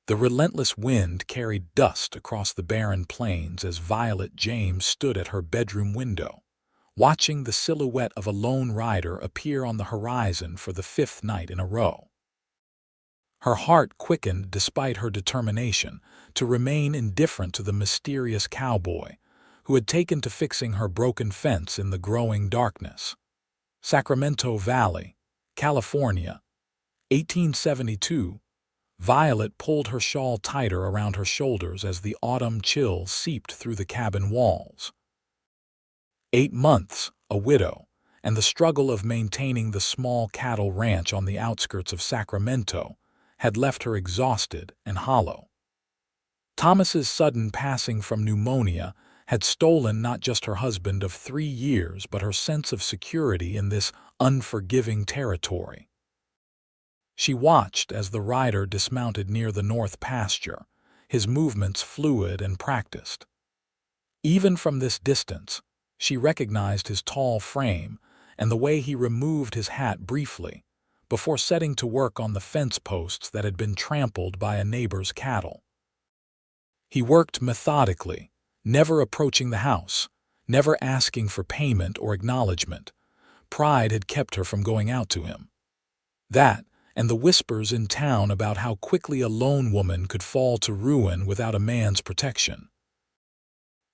The relentless wind carried dust across the barren plains as Violet James stood at her bedroom window, watching the silhouette of a lone rider appear on the horizon for the fifth night in a row. Her heart quickened despite her determination to remain indifferent to the mysterious cowboy who had taken to fixing her broken fence in the growing darkness. Sacramento Valley, California, 1872. Violet pulled her shawl tighter around her shoulders as the autumn chill seeped through the cabin walls. 8 months, a widow, and the struggle of maintaining the small cattle ranch on the outskirts of Sacramento had left her exhausted and hollow. Thomas's sudden passing from pneumonia had stolen not just her husband of 3 years but her sense of security in this unforgiving territory. She watched as the rider dismounted near the north pasture, his movements fluid and practiced. Even from this distance, she recognized his tall frame and the way he removed his hat briefly before setting to work on the fence posts that had been trampled by a neighbor's cattle. He worked methodically, never approaching the house, never asking for payment or acknowledgement. Pride had kept her from going out to him. That, and the whispers in town about how quickly a lone woman could fall to ruin without a man's protection.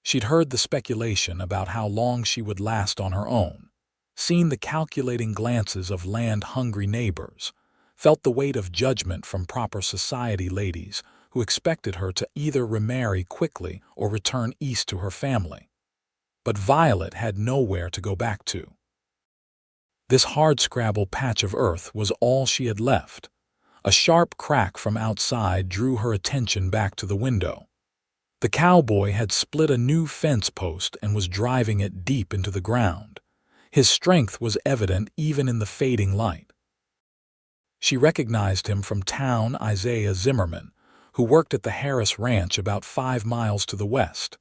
She'd heard the speculation about how long she would last on her own, seen the calculating glances of land-hungry neighbors, felt the weight of judgment from proper society ladies who expected her to either remarry quickly or return east to her family. But Violet had nowhere to go back to. This hardscrabble patch of earth was all she had left. A sharp crack from outside drew her attention back to the window. The cowboy had split a new fence post and was driving it deep into the ground. His strength was evident even in the fading light. She recognized him from town, Isaiah Zimmerman, who worked at the Harris Ranch about 5 miles to the west.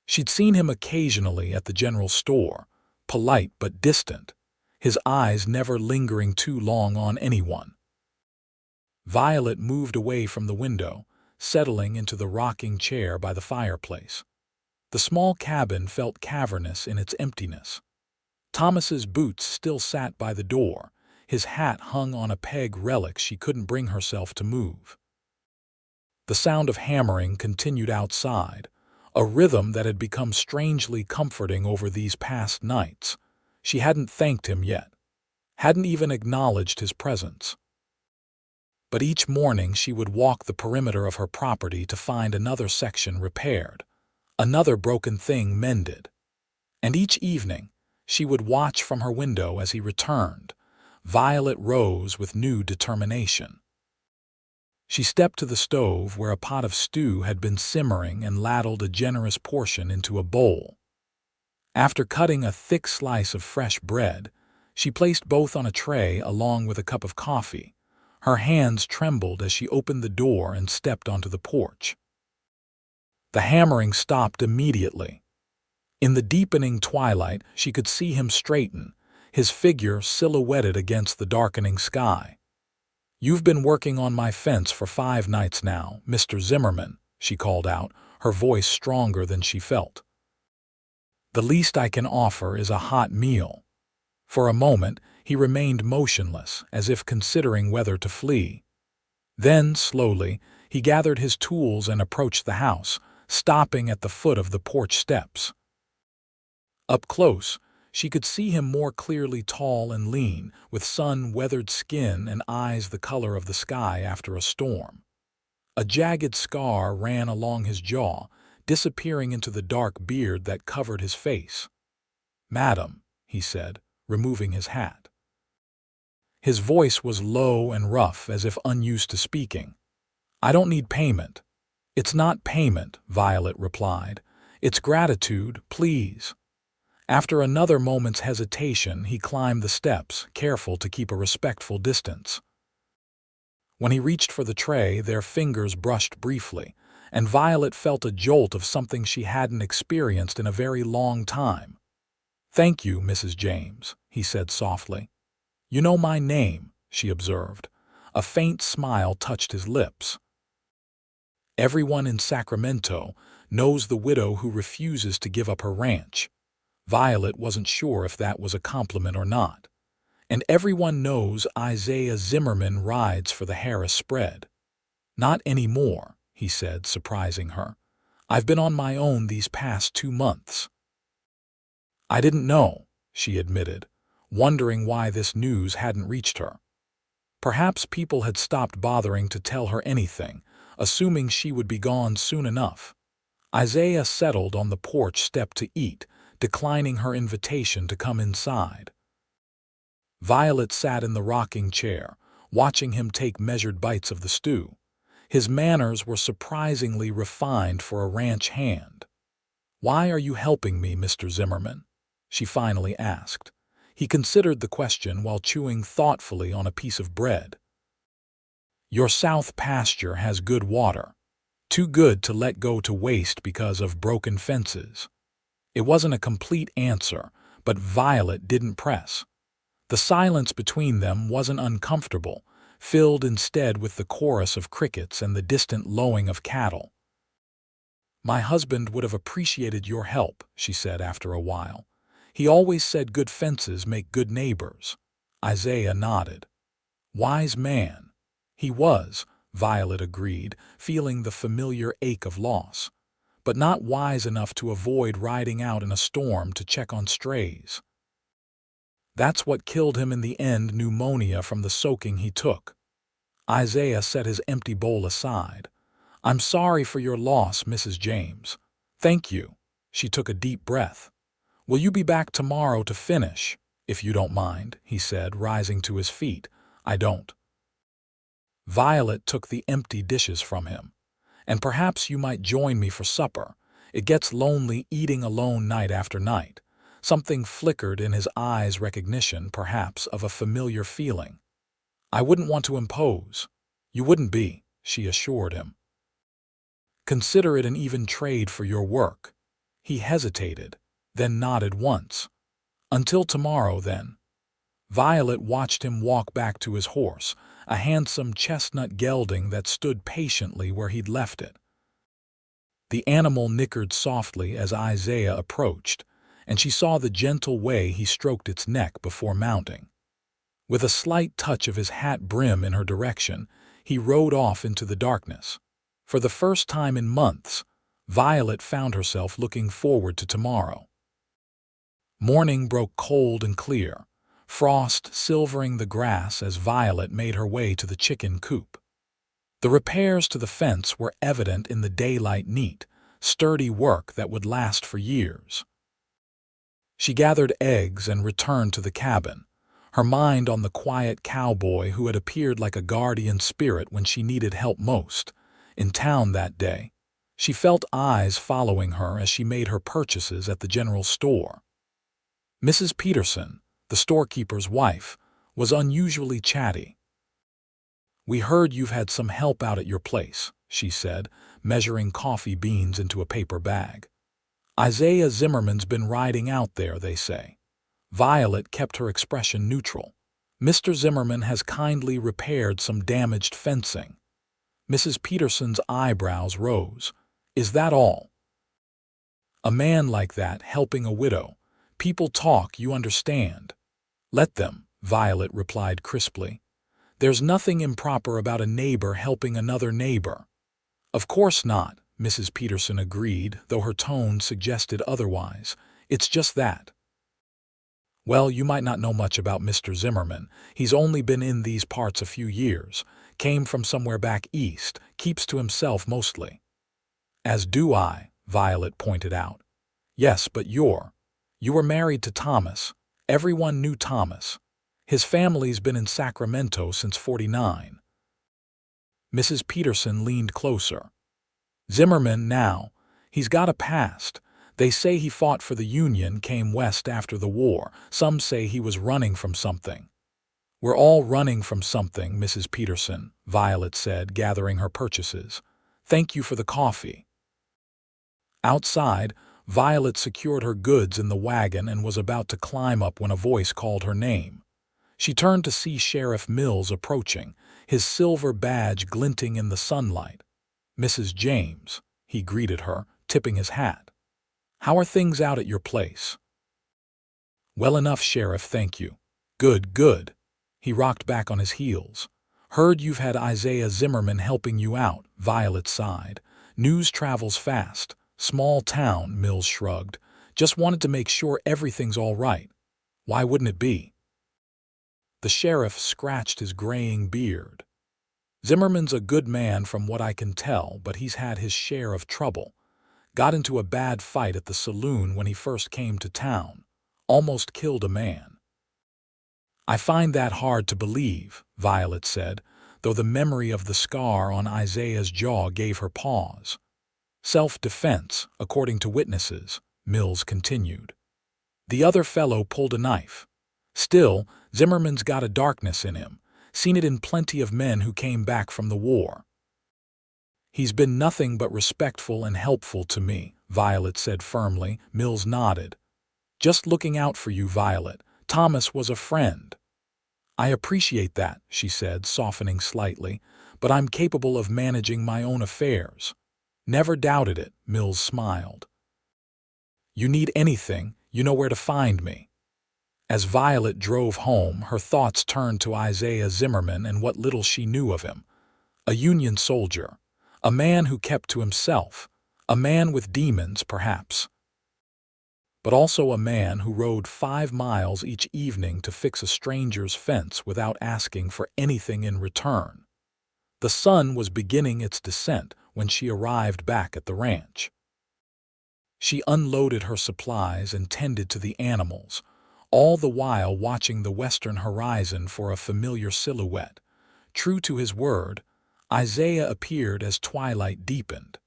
She'd seen him occasionally at the general store, polite but distant, his eyes never lingering too long on anyone. Violet moved away from the window, settling into the rocking chair by the fireplace. The small cabin felt cavernous in its emptiness. Thomas's boots still sat by the door, his hat hung on a peg relic she couldn't bring herself to move. The sound of hammering continued outside, a rhythm that had become strangely comforting over these past nights. She hadn't thanked him yet, hadn't even acknowledged his presence. But each morning she would walk the perimeter of her property to find another section repaired, another broken thing mended. And each evening, she would watch from her window as he returned. Violet rose with new determination. She stepped to the stove where a pot of stew had been simmering and ladled a generous portion into a bowl. After cutting a thick slice of fresh bread, she placed both on a tray along with a cup of coffee. Her hands trembled as she opened the door and stepped onto the porch. The hammering stopped immediately. In the deepening twilight, she could see him straighten, his figure silhouetted against the darkening sky. "You've been working on my fence for 5 nights now, Mr. Zimmerman," she called out, her voice stronger than she felt. "The least I can offer is a hot meal." For a moment, he remained motionless, as if considering whether to flee. Then, slowly, he gathered his tools and approached the house, stopping at the foot of the porch steps. Up close, she could see him more clearly, tall and lean, with sun-weathered skin and eyes the color of the sky after a storm. A jagged scar ran along his jaw, disappearing into the dark beard that covered his face. "Madam," he said, removing his hat. His voice was low and rough, as if unused to speaking. "I don't need payment." "It's not payment," Violet replied. "It's gratitude, please." After another moment's hesitation, he climbed the steps, careful to keep a respectful distance. When he reached for the tray, their fingers brushed briefly, and Violet felt a jolt of something she hadn't experienced in a very long time. "Thank you, Mrs. James," he said softly. "You know my name," she observed. A faint smile touched his lips. Everyone in Sacramento knows the widow who refuses to give up her ranch. Violet wasn't sure if that was a compliment or not. And everyone knows Isaiah Zimmerman rides for the Harris spread. Not anymore, he said, surprising her. I've been on my own these past 2 months. I didn't know, she admitted, wondering why this news hadn't reached her. Perhaps people had stopped bothering to tell her anything, assuming she would be gone soon enough. Isaiah settled on the porch step to eat, declining her invitation to come inside. Violet sat in the rocking chair, watching him take measured bites of the stew. His manners were surprisingly refined for a ranch hand. "Why are you helping me, Mr. Zimmerman?" she finally asked. He considered the question while chewing thoughtfully on a piece of bread. "Your south pasture has good water. Too good to let go to waste because of broken fences." It wasn't a complete answer, but Violet didn't press. The silence between them wasn't uncomfortable, filled instead with the chorus of crickets and the distant lowing of cattle. "My husband would have appreciated your help," she said after a while. "He always said good fences make good neighbors." Isaiah nodded. "Wise man." He was, Violet agreed, feeling the familiar ache of loss, but not wise enough to avoid riding out in a storm to check on strays. "That's what killed him in the end, pneumonia from the soaking he took." Isaiah set his empty bowl aside. "I'm sorry for your loss, Mrs. James." "Thank you." She took a deep breath. "Will you be back tomorrow to finish, if you don't mind?" he said, rising to his feet. "I don't." Violet took the empty dishes from him. "And perhaps you might join me for supper. It gets lonely eating alone night after night." Something flickered in his eyes, recognition, perhaps, of a familiar feeling. "I wouldn't want to impose." "You wouldn't be," she assured him. "Consider it an even trade for your work." He hesitated, then nodded once. "Until tomorrow, then." Violet watched him walk back to his horse, a handsome chestnut gelding that stood patiently where he'd left it. The animal nickered softly as Isaiah approached, and she saw the gentle way he stroked its neck before mounting. With a slight touch of his hat brim in her direction, he rode off into the darkness. For the first time in months, Violet found herself looking forward to tomorrow. Morning broke cold and clear, frost silvering the grass as Violet made her way to the chicken coop. The repairs to the fence were evident in the daylight, neat, sturdy work that would last for years. She gathered eggs and returned to the cabin, her mind on the quiet cowboy who had appeared like a guardian spirit when she needed help most. In town that day, she felt eyes following her as she made her purchases at the general store. Mrs. Peterson, the storekeeper's wife, was unusually chatty. "We heard you've had some help out at your place," she said, measuring coffee beans into a paper bag. "Isaiah Zimmerman's been riding out there, they say." Violet kept her expression neutral. "Mr. Zimmerman has kindly repaired some damaged fencing." Mrs. Peterson's eyebrows rose. "Is that all?" "A man like that helping a widow. People talk, you understand." "Let them," Violet replied crisply. "There's nothing improper about a neighbor helping another neighbor." "Of course not," Mrs. Peterson agreed, though her tone suggested otherwise. "It's just that." "Well, you might not know much about Mr. Zimmerman. He's only been in these parts a few years, came from somewhere back east, keeps to himself mostly." "As do I," Violet pointed out. "Yes, but you were married to Thomas. Everyone knew Thomas. His family's been in Sacramento since '49. Mrs. Peterson leaned closer. "Zimmerman now, he's got a past. They say he fought for the Union, came west after the war. Some say he was running from something." "We're all running from something, Mrs. Peterson," Violet said, gathering her purchases. "Thank you for the coffee." Outside, Violet secured her goods in the wagon and was about to climb up when a voice called her name. She turned to see Sheriff Mills approaching, his silver badge glinting in the sunlight. "Mrs. James," he greeted her, tipping his hat. "How are things out at your place?" "Well enough, Sheriff, thank you." "Good, good." He rocked back on his heels. "Heard you've had Isaiah Zimmerman helping you out," Violet sighed. "News travels fast. Small town," Mills shrugged. "Just wanted to make sure everything's all right. Why wouldn't it be?" The sheriff scratched his graying beard. "Zimmerman's a good man from what I can tell, but he's had his share of trouble. Got into a bad fight at the saloon when he first came to town. Almost killed a man." "I find that hard to believe," Violet said, though the memory of the scar on Isaiah's jaw gave her pause. "Self-defense, according to witnesses," Mills continued. "The other fellow pulled a knife. Still, Zimmerman's got a darkness in him. Seen it in plenty of men who came back from the war." "He's been nothing but respectful and helpful to me," Violet said firmly. Mills nodded. "Just looking out for you, Violet. Thomas was a friend." "I appreciate that," she said, softening slightly, "but I'm capable of managing my own affairs." "Never doubted it," Mills smiled. "You need anything, you know where to find me." As Violet drove home, her thoughts turned to Isaiah Zimmerman and what little she knew of him. A Union soldier, a man who kept to himself, a man with demons, perhaps, but also a man who rode 5 miles each evening to fix a stranger's fence without asking for anything in return. The sun was beginning its descent when she arrived back at the ranch. She unloaded her supplies and tended to the animals, all the while watching the western horizon for a familiar silhouette. True to his word, Isaiah appeared as twilight deepened.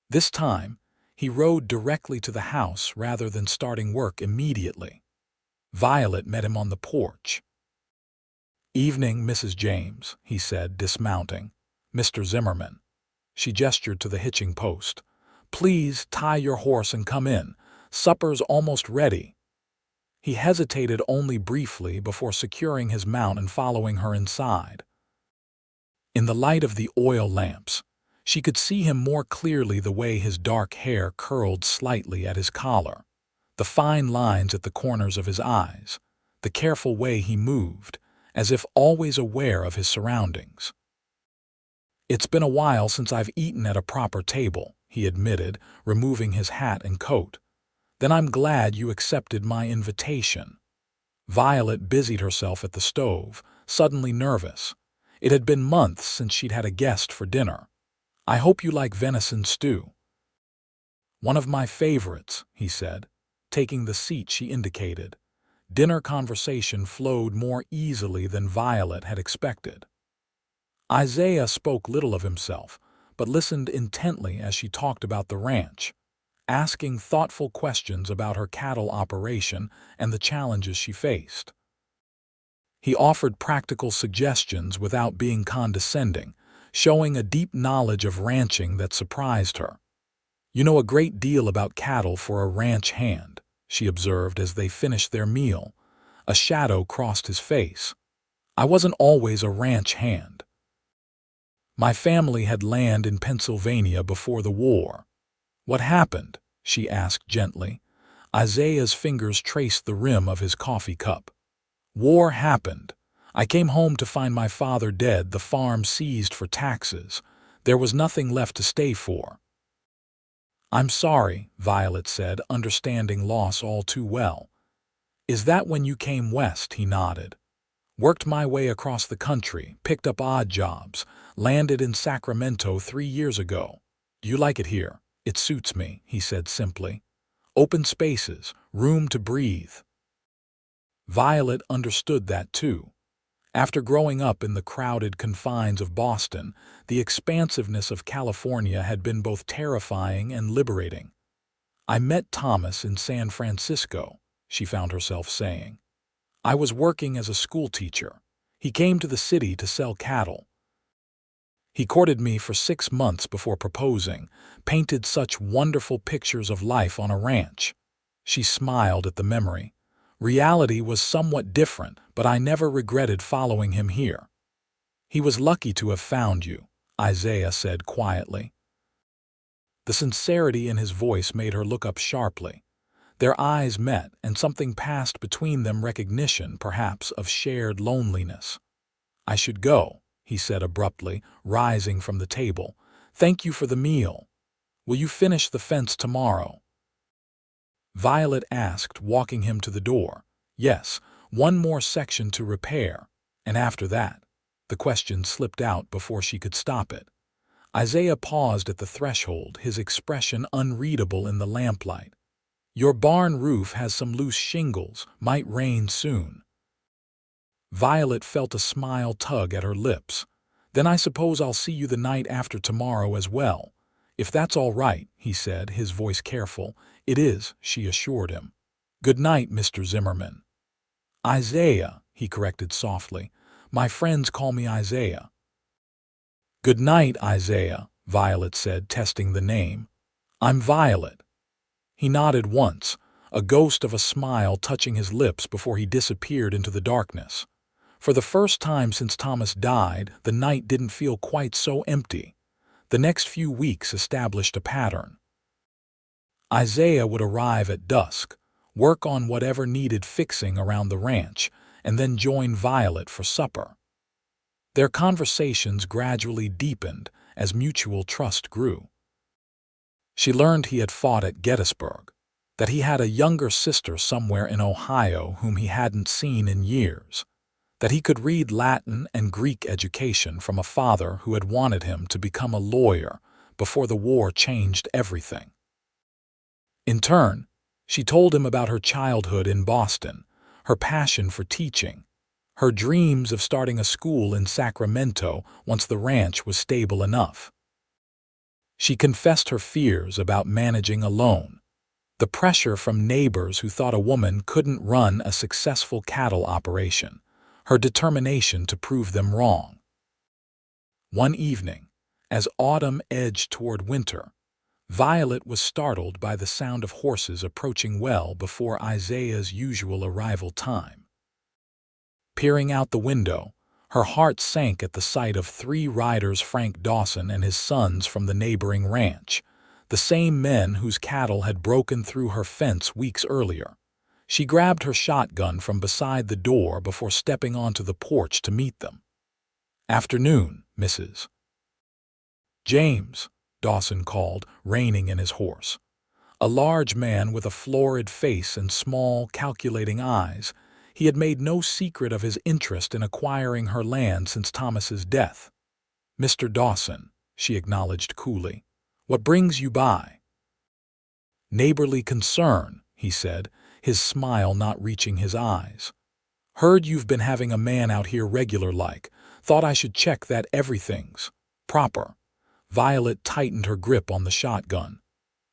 This time, he rode directly to the house rather than starting work immediately. Violet met him on the porch. "Evening, Mrs. James," he said, dismounting. "Mr. Zimmerman." She gestured to the hitching post. "Please tie your horse and come in. Supper's almost ready." He hesitated only briefly before securing his mount and following her inside. In the light of the oil lamps, she could see him more clearly, the way his dark hair curled slightly at his collar, the fine lines at the corners of his eyes, the careful way he moved, as if always aware of his surroundings. "It's been a while since I've eaten at a proper table," he admitted, removing his hat and coat. "Then I'm glad you accepted my invitation." Violet busied herself at the stove, suddenly nervous. It had been months since she'd had a guest for dinner. "I hope you like venison stew." "One of my favorites," he said, taking the seat she indicated. Dinner conversation flowed more easily than Violet had expected. Isaiah spoke little of himself, but listened intently as she talked about the ranch, asking thoughtful questions about her cattle operation and the challenges she faced. He offered practical suggestions without being condescending, showing a deep knowledge of ranching that surprised her. "You know a great deal about cattle for a ranch hand," she observed as they finished their meal. A shadow crossed his face. "I wasn't always a ranch hand. My family had land in Pennsylvania before the war." "What happened?" she asked gently. Isaiah's fingers traced the rim of his coffee cup. "War happened. I came home to find my father dead, the farm seized for taxes. There was nothing left to stay for." "I'm sorry," Violet said, understanding loss all too well. "Is that when you came west?" He nodded. "Worked my way across the country, picked up odd jobs, landed in Sacramento 3 years ago. Do you like it here?" "It suits me," he said simply. "Open spaces, room to breathe." Violet understood that too. After growing up in the crowded confines of Boston, the expansiveness of California had been both terrifying and liberating. "I met Thomas in San Francisco," she found herself saying. "I was working as a schoolteacher. He came to the city to sell cattle. He courted me for 6 months before proposing, painted such wonderful pictures of life on a ranch." She smiled at the memory. "Reality was somewhat different, but I never regretted following him here." "He was lucky to have found you," Isaiah said quietly. The sincerity in his voice made her look up sharply. Their eyes met, and something passed between them, recognition, perhaps, of shared loneliness. "I should go," he said abruptly, rising from the table. "Thank you for the meal. Will you finish the fence tomorrow?" Violet asked, walking him to the door. "Yes, one more section to repair, and after that—" The question slipped out before she could stop it. Isaiah paused at the threshold, his expression unreadable in the lamplight. "Your barn roof has some loose shingles, might rain soon." Violet felt a smile tug at her lips. "Then I suppose I'll see you the night after tomorrow as well. If that's all right," he said, his voice careful. "It is," she assured him. "Good night, Mr. Zimmerman." "Isaiah," he corrected softly. "My friends call me Isaiah." "Good night, Isaiah," Violet said, testing the name. "I'm Violet." He nodded once, a ghost of a smile touching his lips before he disappeared into the darkness. For the first time since Thomas died, the night didn't feel quite so empty. The next few weeks established a pattern. Isaiah would arrive at dusk, work on whatever needed fixing around the ranch, and then join Violet for supper. Their conversations gradually deepened as mutual trust grew. She learned he had fought at Gettysburg, that he had a younger sister somewhere in Ohio whom he hadn't seen in years, that he could read Latin and Greek education from a father who had wanted him to become a lawyer before the war changed everything. In turn, she told him about her childhood in Boston, her passion for teaching, her dreams of starting a school in Sacramento once the ranch was stable enough. She confessed her fears about managing alone, the pressure from neighbors who thought a woman couldn't run a successful cattle operation, her determination to prove them wrong. One evening, as autumn edged toward winter, Violet was startled by the sound of horses approaching well before Isaiah's usual arrival time. Peering out the window, her heart sank at the sight of 3 riders, Frank Dawson and his sons from the neighboring ranch, the same men whose cattle had broken through her fence weeks earlier. She grabbed her shotgun from beside the door before stepping onto the porch to meet them. "Afternoon, Mrs. James," Dawson called, reining in his horse. A large man with a florid face and small, calculating eyes, he had made no secret of his interest in acquiring her land since Thomas's death. "Mr. Dawson," she acknowledged coolly. "What brings you by?" "Neighborly concern," he said, his smile not reaching his eyes. "Heard you've been having a man out here regular like. Thought I should check that everything's proper." Violet tightened her grip on the shotgun.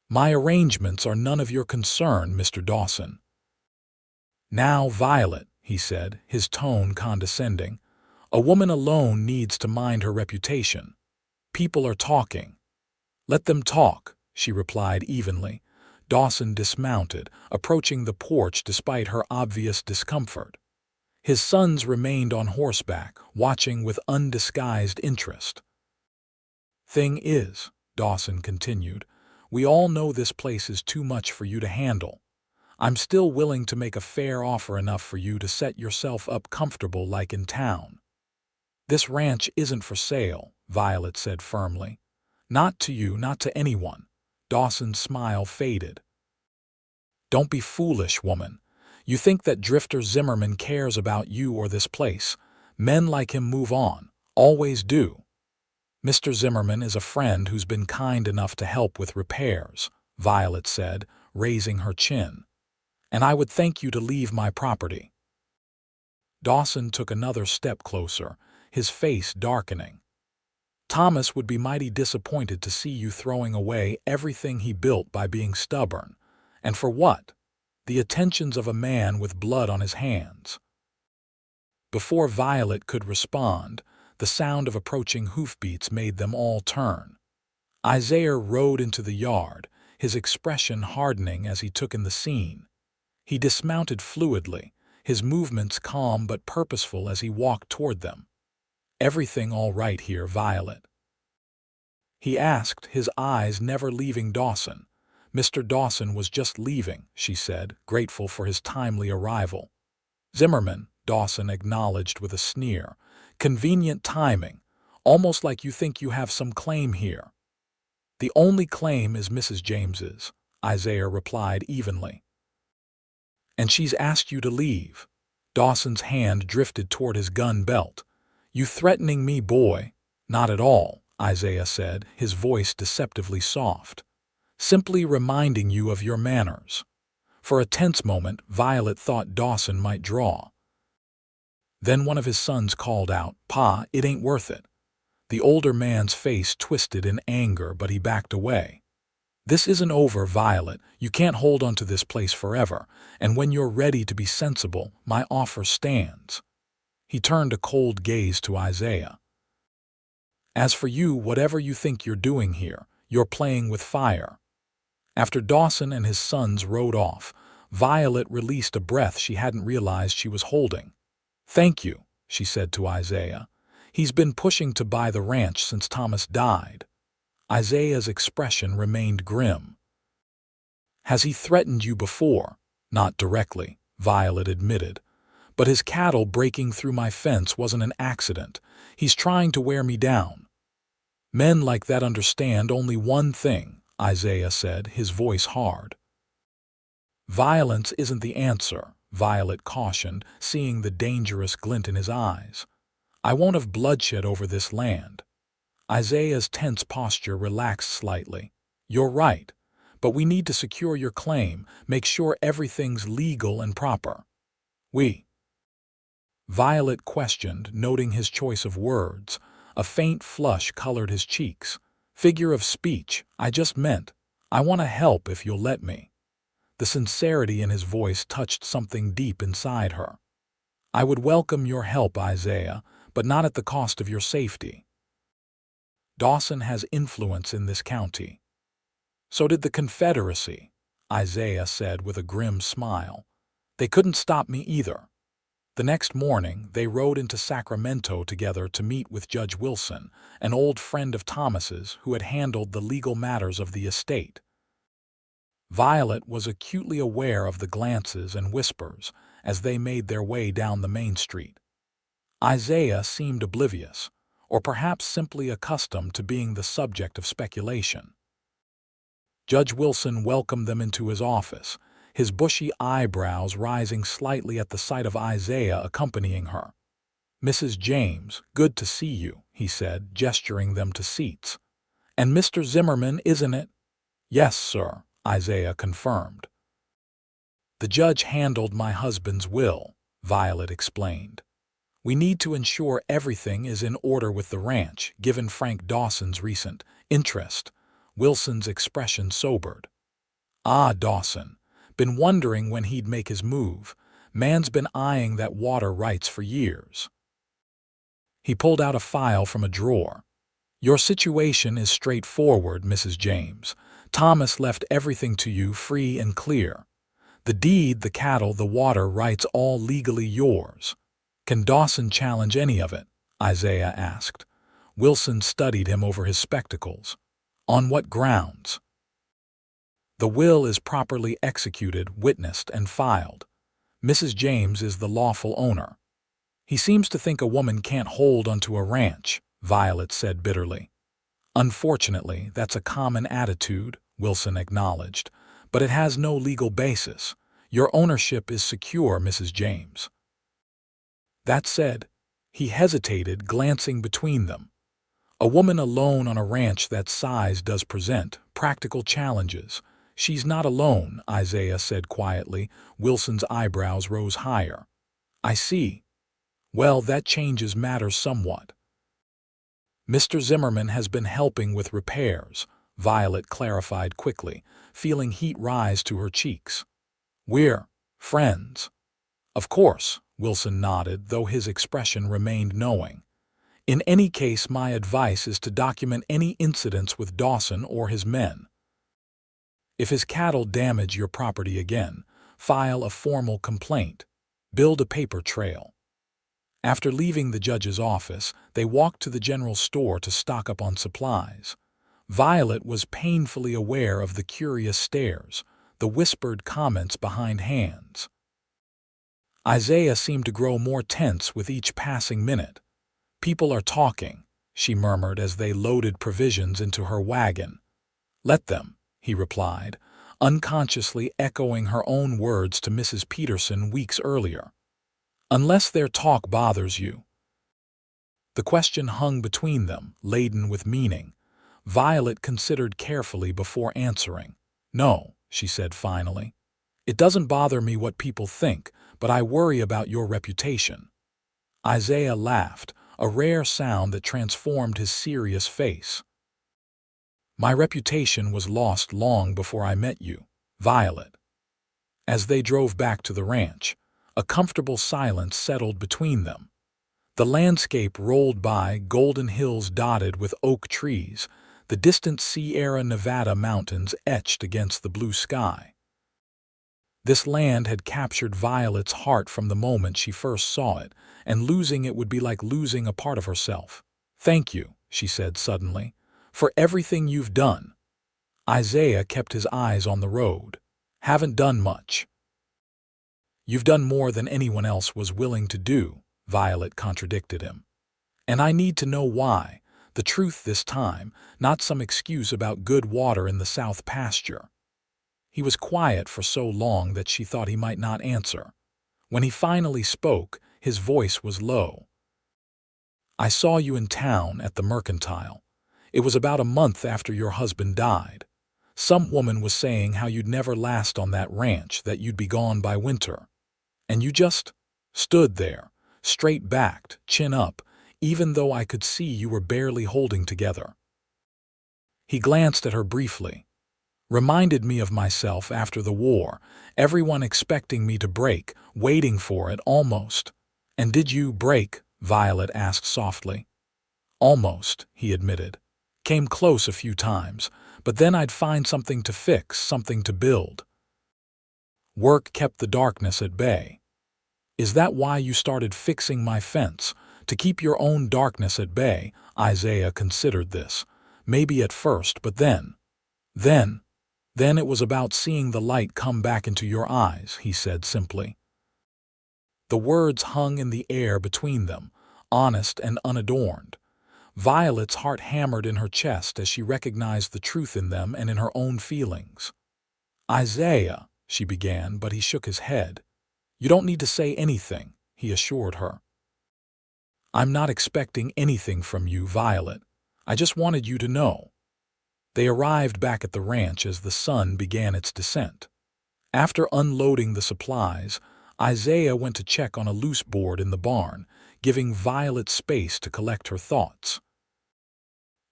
"My arrangements are none of your concern, Mr. Dawson." "Now, Violet," he said, his tone condescending, "a woman alone needs to mind her reputation. People are talking." "Let them talk," she replied evenly. Dawson dismounted, approaching the porch despite her obvious discomfort. His sons remained on horseback, watching with undisguised interest. "Thing is," Dawson continued, "we all know this place is too much for you to handle. I'm still willing to make a fair offer enough for you to set yourself up comfortable like in town." "This ranch isn't for sale," Violet said firmly. "Not to you, not to anyone." Dawson's smile faded. "Don't be foolish, woman. You think that Drifter Zimmerman cares about you or this place. Men like him move on, always do." "Mr. Zimmerman is a friend who's been kind enough to help with repairs," Violet said, raising her chin. "And I would thank you to leave my property." Dawson took another step closer, his face darkening. "Thomas would be mighty disappointed to see you throwing away everything he built by being stubborn. And for what? The attentions of a man with blood on his hands." Before Violet could respond, the sound of approaching hoofbeats made them all turn. Isaiah rode into the yard, his expression hardening as he took in the scene. He dismounted fluidly, his movements calm but purposeful as he walked toward them. "Everything all right here, Violet?" he asked, his eyes never leaving Dawson. Mr. Dawson was just leaving, she said, grateful for his timely arrival. Zimmerman, Dawson acknowledged with a sneer. Convenient timing, almost like you think you have some claim here. The only claim is Mrs. James's, Isaiah replied evenly. And she's asked you to leave. Dawson's hand drifted toward his gun belt. You threatening me, boy? Not at all, Isaiah said, his voice deceptively soft. Simply reminding you of your manners. For a tense moment, Violet thought Dawson might draw. Then one of his sons called out, "Pa, it ain't worth it." The older man's face twisted in anger, but he backed away. This isn't over, Violet. You can't hold on to this place forever, and when you're ready to be sensible, my offer stands. He turned a cold gaze to Isaiah. As for you, whatever you think you're doing here, you're playing with fire. After Dawson and his sons rode off, Violet released a breath she hadn't realized she was holding. Thank you, she said to Isaiah. He's been pushing to buy the ranch since Thomas died. Isaiah's expression remained grim. Has he threatened you before? Not directly, Violet admitted. But his cattle breaking through my fence wasn't an accident. He's trying to wear me down. Men like that understand only one thing, Isaiah said, his voice hard. Violence isn't the answer, Violet cautioned, seeing the dangerous glint in his eyes. I won't have bloodshed over this land. Isaiah's tense posture relaxed slightly. You're right, but we need to secure your claim, make sure everything's legal and proper. We? Violet questioned, noting his choice of words. A faint flush colored his cheeks. Figure of speech, I just meant, I want to help if you'll let me. The sincerity in his voice touched something deep inside her. I would welcome your help, Isaiah, but not at the cost of your safety. Dawson has influence in this county. So did the Confederacy, Isaiah said with a grim smile. They couldn't stop me either. The next morning, they rode into Sacramento together to meet with Judge Wilson, an old friend of Thomas's who had handled the legal matters of the estate. Violet was acutely aware of the glances and whispers as they made their way down the main street. Isaiah seemed oblivious, or perhaps simply accustomed to being the subject of speculation. Judge Wilson welcomed them into his office, his bushy eyebrows rising slightly at the sight of Isaiah accompanying her. Mrs. James, good to see you, he said, gesturing them to seats. And Mr. Zimmerman, isn't it? Yes, sir, Isaiah confirmed. The judge handled my husband's will, Violet explained. We need to ensure everything is in order with the ranch, given Frank Dawson's recent interest. Wilson's expression sobered. Ah, Dawson. Been wondering when he'd make his move. Man's been eyeing that water rights for years. He pulled out a file from a drawer. Your situation is straightforward, Mrs. James. Thomas left everything to you free and clear. The deed, the cattle, the water rights all legally yours. Can Dawson challenge any of it? Isaiah asked. Wilson studied him over his spectacles. On what grounds? The will is properly executed, witnessed, and filed. Mrs. James is the lawful owner. He seems to think a woman can't hold onto a ranch, Violet said bitterly. Unfortunately, that's a common attitude, Wilson acknowledged, but it has no legal basis. Your ownership is secure, Mrs. James. That said, he hesitated, glancing between them. A woman alone on a ranch that size does present practical challenges. She's not alone, Isaiah said quietly. Wilson's eyebrows rose higher. I see. Well, that changes matters somewhat. Mr. Zimmerman has been helping with repairs, Violet clarified quickly, feeling heat rise to her cheeks. We're friends. Of course, Wilson nodded, though his expression remained knowing. In any case, my advice is to document any incidents with Dawson or his men. If his cattle damage your property again, file a formal complaint. Build a paper trail. After leaving the judge's office, they walked to the general store to stock up on supplies. Violet was painfully aware of the curious stares, the whispered comments behind hands. Isaiah seemed to grow more tense with each passing minute. "People are talking," she murmured as they loaded provisions into her wagon. "Let them," he replied, unconsciously echoing her own words to Mrs. Peterson weeks earlier. "Unless their talk bothers you." The question hung between them, laden with meaning. Violet considered carefully before answering. "No," she said finally. "It doesn't bother me what people think, but I worry about your reputation." Isaiah laughed, a rare sound that transformed his serious face. "My reputation was lost long before I met you, Violet." As they drove back to the ranch, a comfortable silence settled between them. The landscape rolled by, golden hills dotted with oak trees, the distant Sierra Nevada mountains etched against the blue sky. This land had captured Violet's heart from the moment she first saw it, and losing it would be like losing a part of herself. "Thank you," she said suddenly, "for everything you've done." Isaiah kept his eyes on the road. "Haven't done much." "You've done more than anyone else was willing to do," Violet contradicted him. "And I need to know why, the truth this time, not some excuse about good water in the south pasture." He was quiet for so long that she thought he might not answer. When he finally spoke, his voice was low. "I saw you in town at the Mercantile. It was about a month after your husband died. Some woman was saying how you'd never last on that ranch, that you'd be gone by winter. And you just stood there, straight-backed, chin up, even though I could see you were barely holding together." He glanced at her briefly. "Reminded me of myself after the war, everyone expecting me to break, waiting for it, almost." "And did you break?" Violet asked softly. "Almost," he admitted. "Came close a few times, but then I'd find something to fix, something to build." "Work kept the darkness at bay." "Is that why you started fixing my fence? To keep your own darkness at bay?" Isaiah considered this. "Maybe at first, but then it was about seeing the light come back into your eyes," he said simply. The words hung in the air between them, honest and unadorned. Violet's heart hammered in her chest as she recognized the truth in them and in her own feelings. "Isaiah," she began, but he shook his head. "You don't need to say anything," he assured her. "I'm not expecting anything from you, Violet. I just wanted you to know." They arrived back at the ranch as the sun began its descent. After unloading the supplies, Isaiah went to check on a loose board in the barn, giving Violet space to collect her thoughts.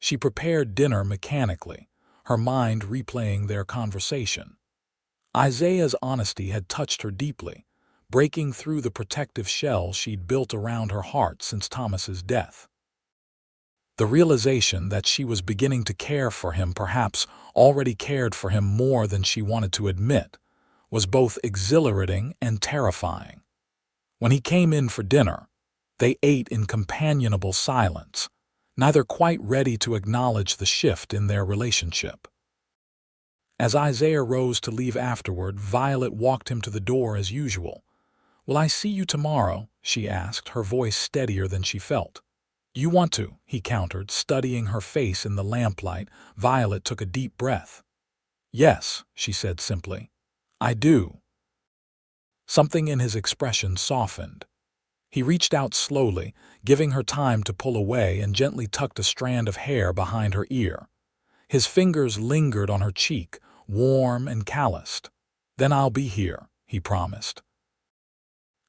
She prepared dinner mechanically, her mind replaying their conversation. Isaiah's honesty had touched her deeply, breaking through the protective shell she'd built around her heart since Thomas's death. The realization that she was beginning to care for him, perhaps already cared for him more than she wanted to admit, was both exhilarating and terrifying. When he came in for dinner, they ate in companionable silence, neither quite ready to acknowledge the shift in their relationship. As Isaiah rose to leave afterward, Violet walked him to the door as usual. "Will I see you tomorrow?" she asked, her voice steadier than she felt. "You want to," he countered, studying her face in the lamplight. Violet took a deep breath. "Yes," she said simply. "I do." Something in his expression softened. He reached out slowly, giving her time to pull away, and gently tucked a strand of hair behind her ear. His fingers lingered on her cheek, warm and calloused. "Then I'll be here," he promised.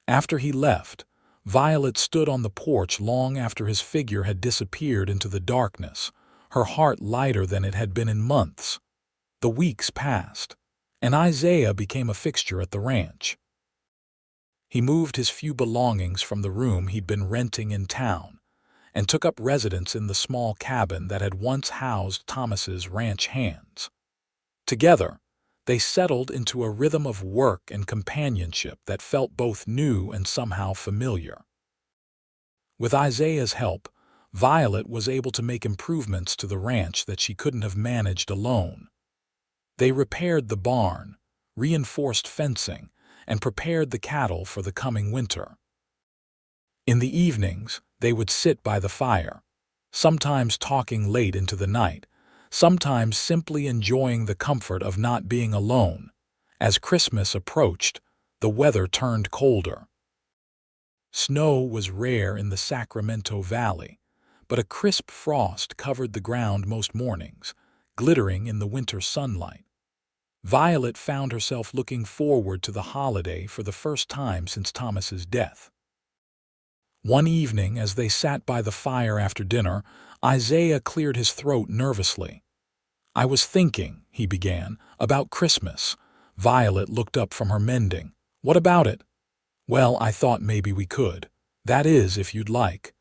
After he left, Violet stood on the porch long after his figure had disappeared into the darkness, her heart lighter than it had been in months. The weeks passed, and Isaiah became a fixture at the ranch. He moved his few belongings from the room he'd been renting in town, and took up residence in the small cabin that had once housed Thomas's ranch hands. Together, they settled into a rhythm of work and companionship that felt both new and somehow familiar. With Isaiah's help, Violet was able to make improvements to the ranch that she couldn't have managed alone. They repaired the barn, reinforced fencing, and prepared the cattle for the coming winter. In the evenings, they would sit by the fire, sometimes talking late into the night, sometimes simply enjoying the comfort of not being alone. As Christmas approached, the weather turned colder. Snow was rare in the Sacramento Valley, but a crisp frost covered the ground most mornings, glittering in the winter sunlight. Violet found herself looking forward to the holiday for the first time since Thomas's death. One evening, as they sat by the fire after dinner, Isaiah cleared his throat nervously. "I was thinking," he began, "about Christmas." Violet looked up from her mending. "What about it?" "Well, I thought maybe we could. That is, if you'd like."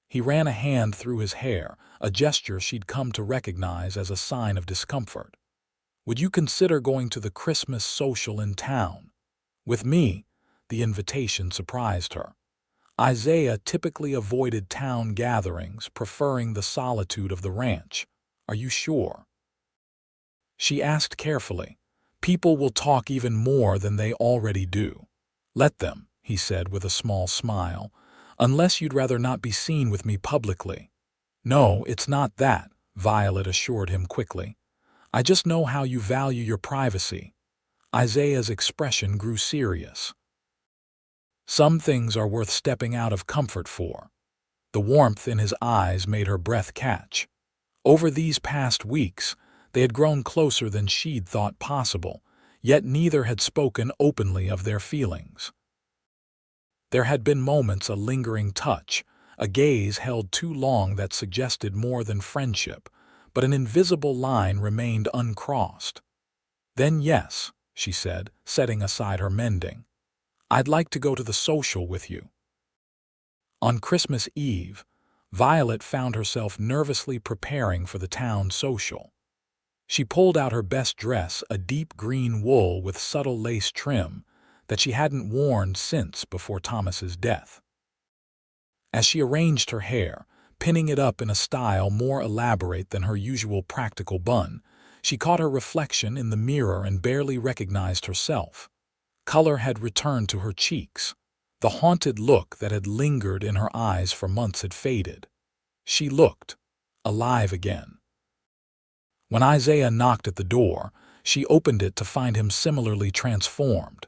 He ran a hand through his hair, a gesture she'd come to recognize as a sign of discomfort. "Would you consider going to the Christmas social in town?" "With me?" The invitation surprised her. Isaiah typically avoided town gatherings, preferring the solitude of the ranch. "Are you sure?" She asked carefully. "People will talk even more than they already do." "Let them," he said with a small smile, "unless you'd rather not be seen with me publicly." "No, it's not that," Violet assured him quickly. "I just know how you value your privacy." Isaiah's expression grew serious. "Some things are worth stepping out of comfort for." The warmth in his eyes made her breath catch. Over these past weeks, they had grown closer than she'd thought possible, yet neither had spoken openly of their feelings. There had been moments, a lingering touch, a gaze held too long that suggested more than friendship, but an invisible line remained uncrossed. "Then yes," she said, setting aside her mending. "I'd like to go to the social with you." On Christmas Eve, Violet found herself nervously preparing for the town social. She pulled out her best dress, a deep green wool with subtle lace trim, that she hadn't worn since before Thomas's death. As she arranged her hair, pinning it up in a style more elaborate than her usual practical bun, she caught her reflection in the mirror and barely recognized herself. Color had returned to her cheeks. The haunted look that had lingered in her eyes for months had faded. She looked alive again. When Isaiah knocked at the door, she opened it to find him similarly transformed.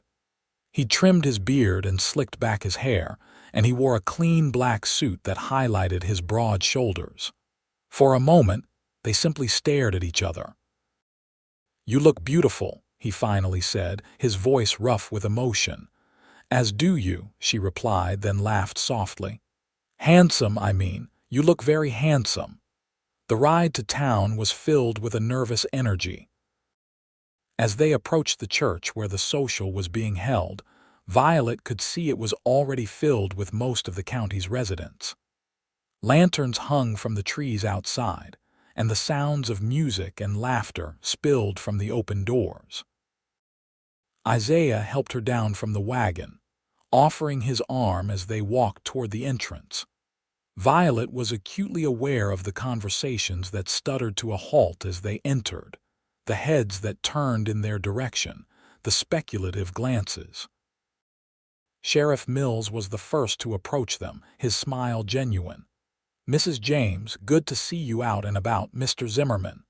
He'd trimmed his beard and slicked back his hair, and he wore a clean black suit that highlighted his broad shoulders. For a moment, they simply stared at each other. "You look beautiful," he finally said, his voice rough with emotion. "As do you," she replied, then laughed softly. "Handsome, I mean. You look very handsome." The ride to town was filled with a nervous energy. As they approached the church where the social was being held, Violet could see it was already filled with most of the county's residents. Lanterns hung from the trees outside, and the sounds of music and laughter spilled from the open doors. Isaiah helped her down from the wagon, offering his arm as they walked toward the entrance. Violet was acutely aware of the conversations that stuttered to a halt as they entered, the heads that turned in their direction, the speculative glances. Sheriff Mills was the first to approach them, his smile genuine. "Mrs. James, good to see you out and about, Mr. Zimmerman."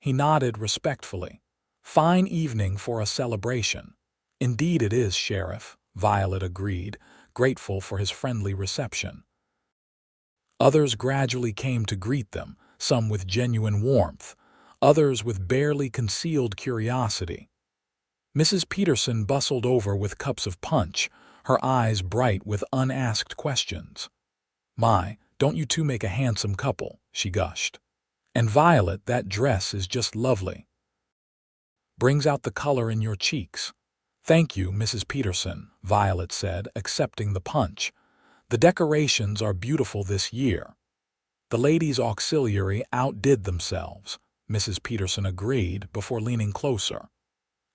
He nodded respectfully. "Fine evening for a celebration." "Indeed it is, Sheriff," Violet agreed, grateful for his friendly reception. Others gradually came to greet them, some with genuine warmth, others with barely concealed curiosity. Mrs. Peterson bustled over with cups of punch, her eyes bright with unasked questions. "My, don't you two make a handsome couple," she gushed. "And Violet, that dress is just lovely. Brings out the color in your cheeks." "Thank you, Mrs. Peterson," Violet said, accepting the punch. "The decorations are beautiful this year." "The ladies' auxiliary outdid themselves," Mrs. Peterson agreed before leaning closer.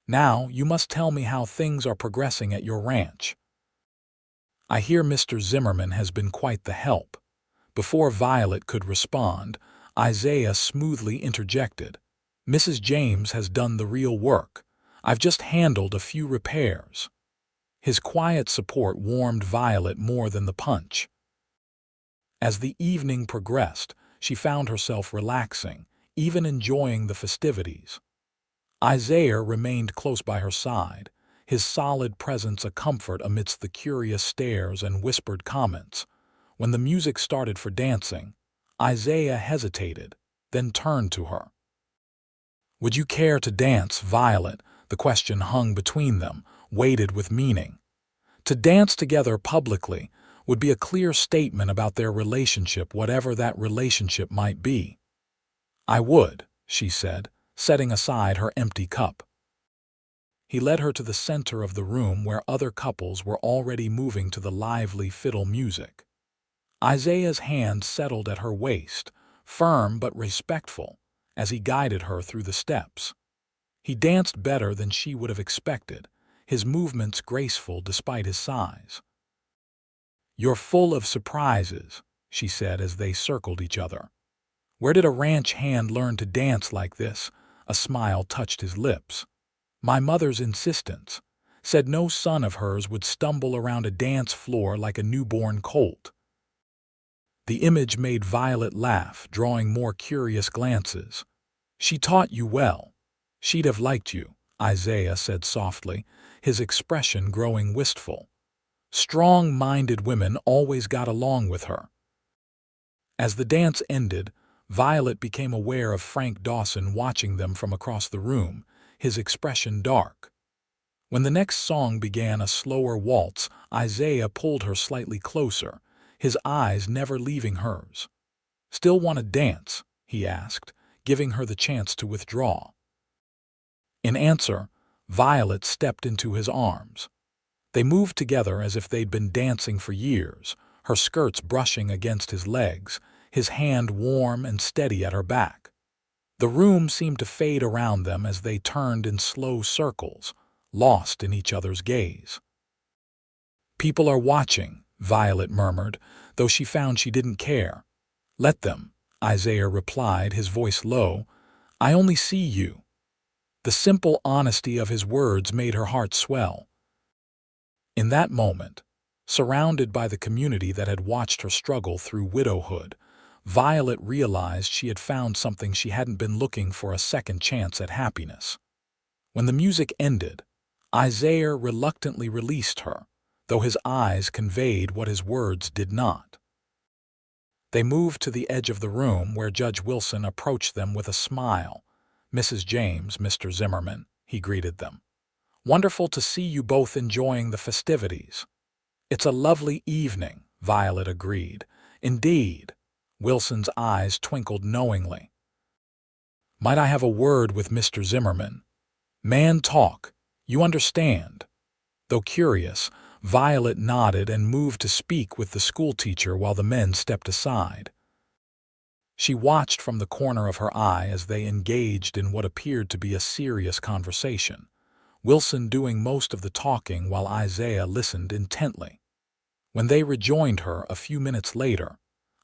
"Now, you must tell me how things are progressing at your ranch." "I hear Mr. Zimmerman has been quite the help." Before Violet could respond, Isaiah smoothly interjected, "Mrs. James has done the real work. I've just handled a few repairs." His quiet support warmed Violet more than the punch. As the evening progressed, she found herself relaxing, even enjoying the festivities. Isaiah remained close by her side, his solid presence a comfort amidst the curious stares and whispered comments. When the music started for dancing, Isaiah hesitated, then turned to her. "Would you care to dance, Violet?" The question hung between them, weighted with meaning. To dance together publicly would be a clear statement about their relationship, whatever that relationship might be. "I would," she said, setting aside her empty cup. He led her to the center of the room where other couples were already moving to the lively fiddle music. Isaiah's hand settled at her waist, firm but respectful, as he guided her through the steps. He danced better than she would have expected, his movements graceful despite his size. "You're full of surprises," she said as they circled each other. "Where did a ranch hand learn to dance like this?" A smile touched his lips. "My mother's insistence. Said no son of hers would stumble around a dance floor like a newborn colt." The image made Violet laugh, drawing more curious glances. "She taught you well. She'd have liked you," Isaiah said softly, his expression growing wistful. "Strong-minded women always got along with her." As the dance ended, Violet became aware of Frank Dawson watching them from across the room, his expression dark. When the next song began, a slower waltz, Isaiah pulled her slightly closer, his eyes never leaving hers. "Still want to dance?" he asked, giving her the chance to withdraw. In answer, Violet stepped into his arms. They moved together as if they'd been dancing for years, her skirts brushing against his legs, his hand warm and steady at her back. The room seemed to fade around them as they turned in slow circles, lost in each other's gaze. "People are watching," Violet murmured, though she found she didn't care. "Let them," Isaiah replied, his voice low. "I only see you." The simple honesty of his words made her heart swell. In that moment, surrounded by the community that had watched her struggle through widowhood, Violet realized she had found something she hadn't been looking for: a second chance at happiness. When the music ended, Isaiah reluctantly released her, though his eyes conveyed what his words did not. They moved to the edge of the room where Judge Wilson approached them with a smile. "Mrs. James, Mr. Zimmerman," he greeted them. "Wonderful to see you both enjoying the festivities." "It's a lovely evening," Violet agreed. "Indeed." Wilson's eyes twinkled knowingly. "Might I have a word with Mr. Zimmerman?" "Man talk, you understand." Though curious, Violet nodded and moved to speak with the schoolteacher while the men stepped aside. She watched from the corner of her eye as they engaged in what appeared to be a serious conversation, Wilson doing most of the talking while Isaiah listened intently. When they rejoined her a few minutes later,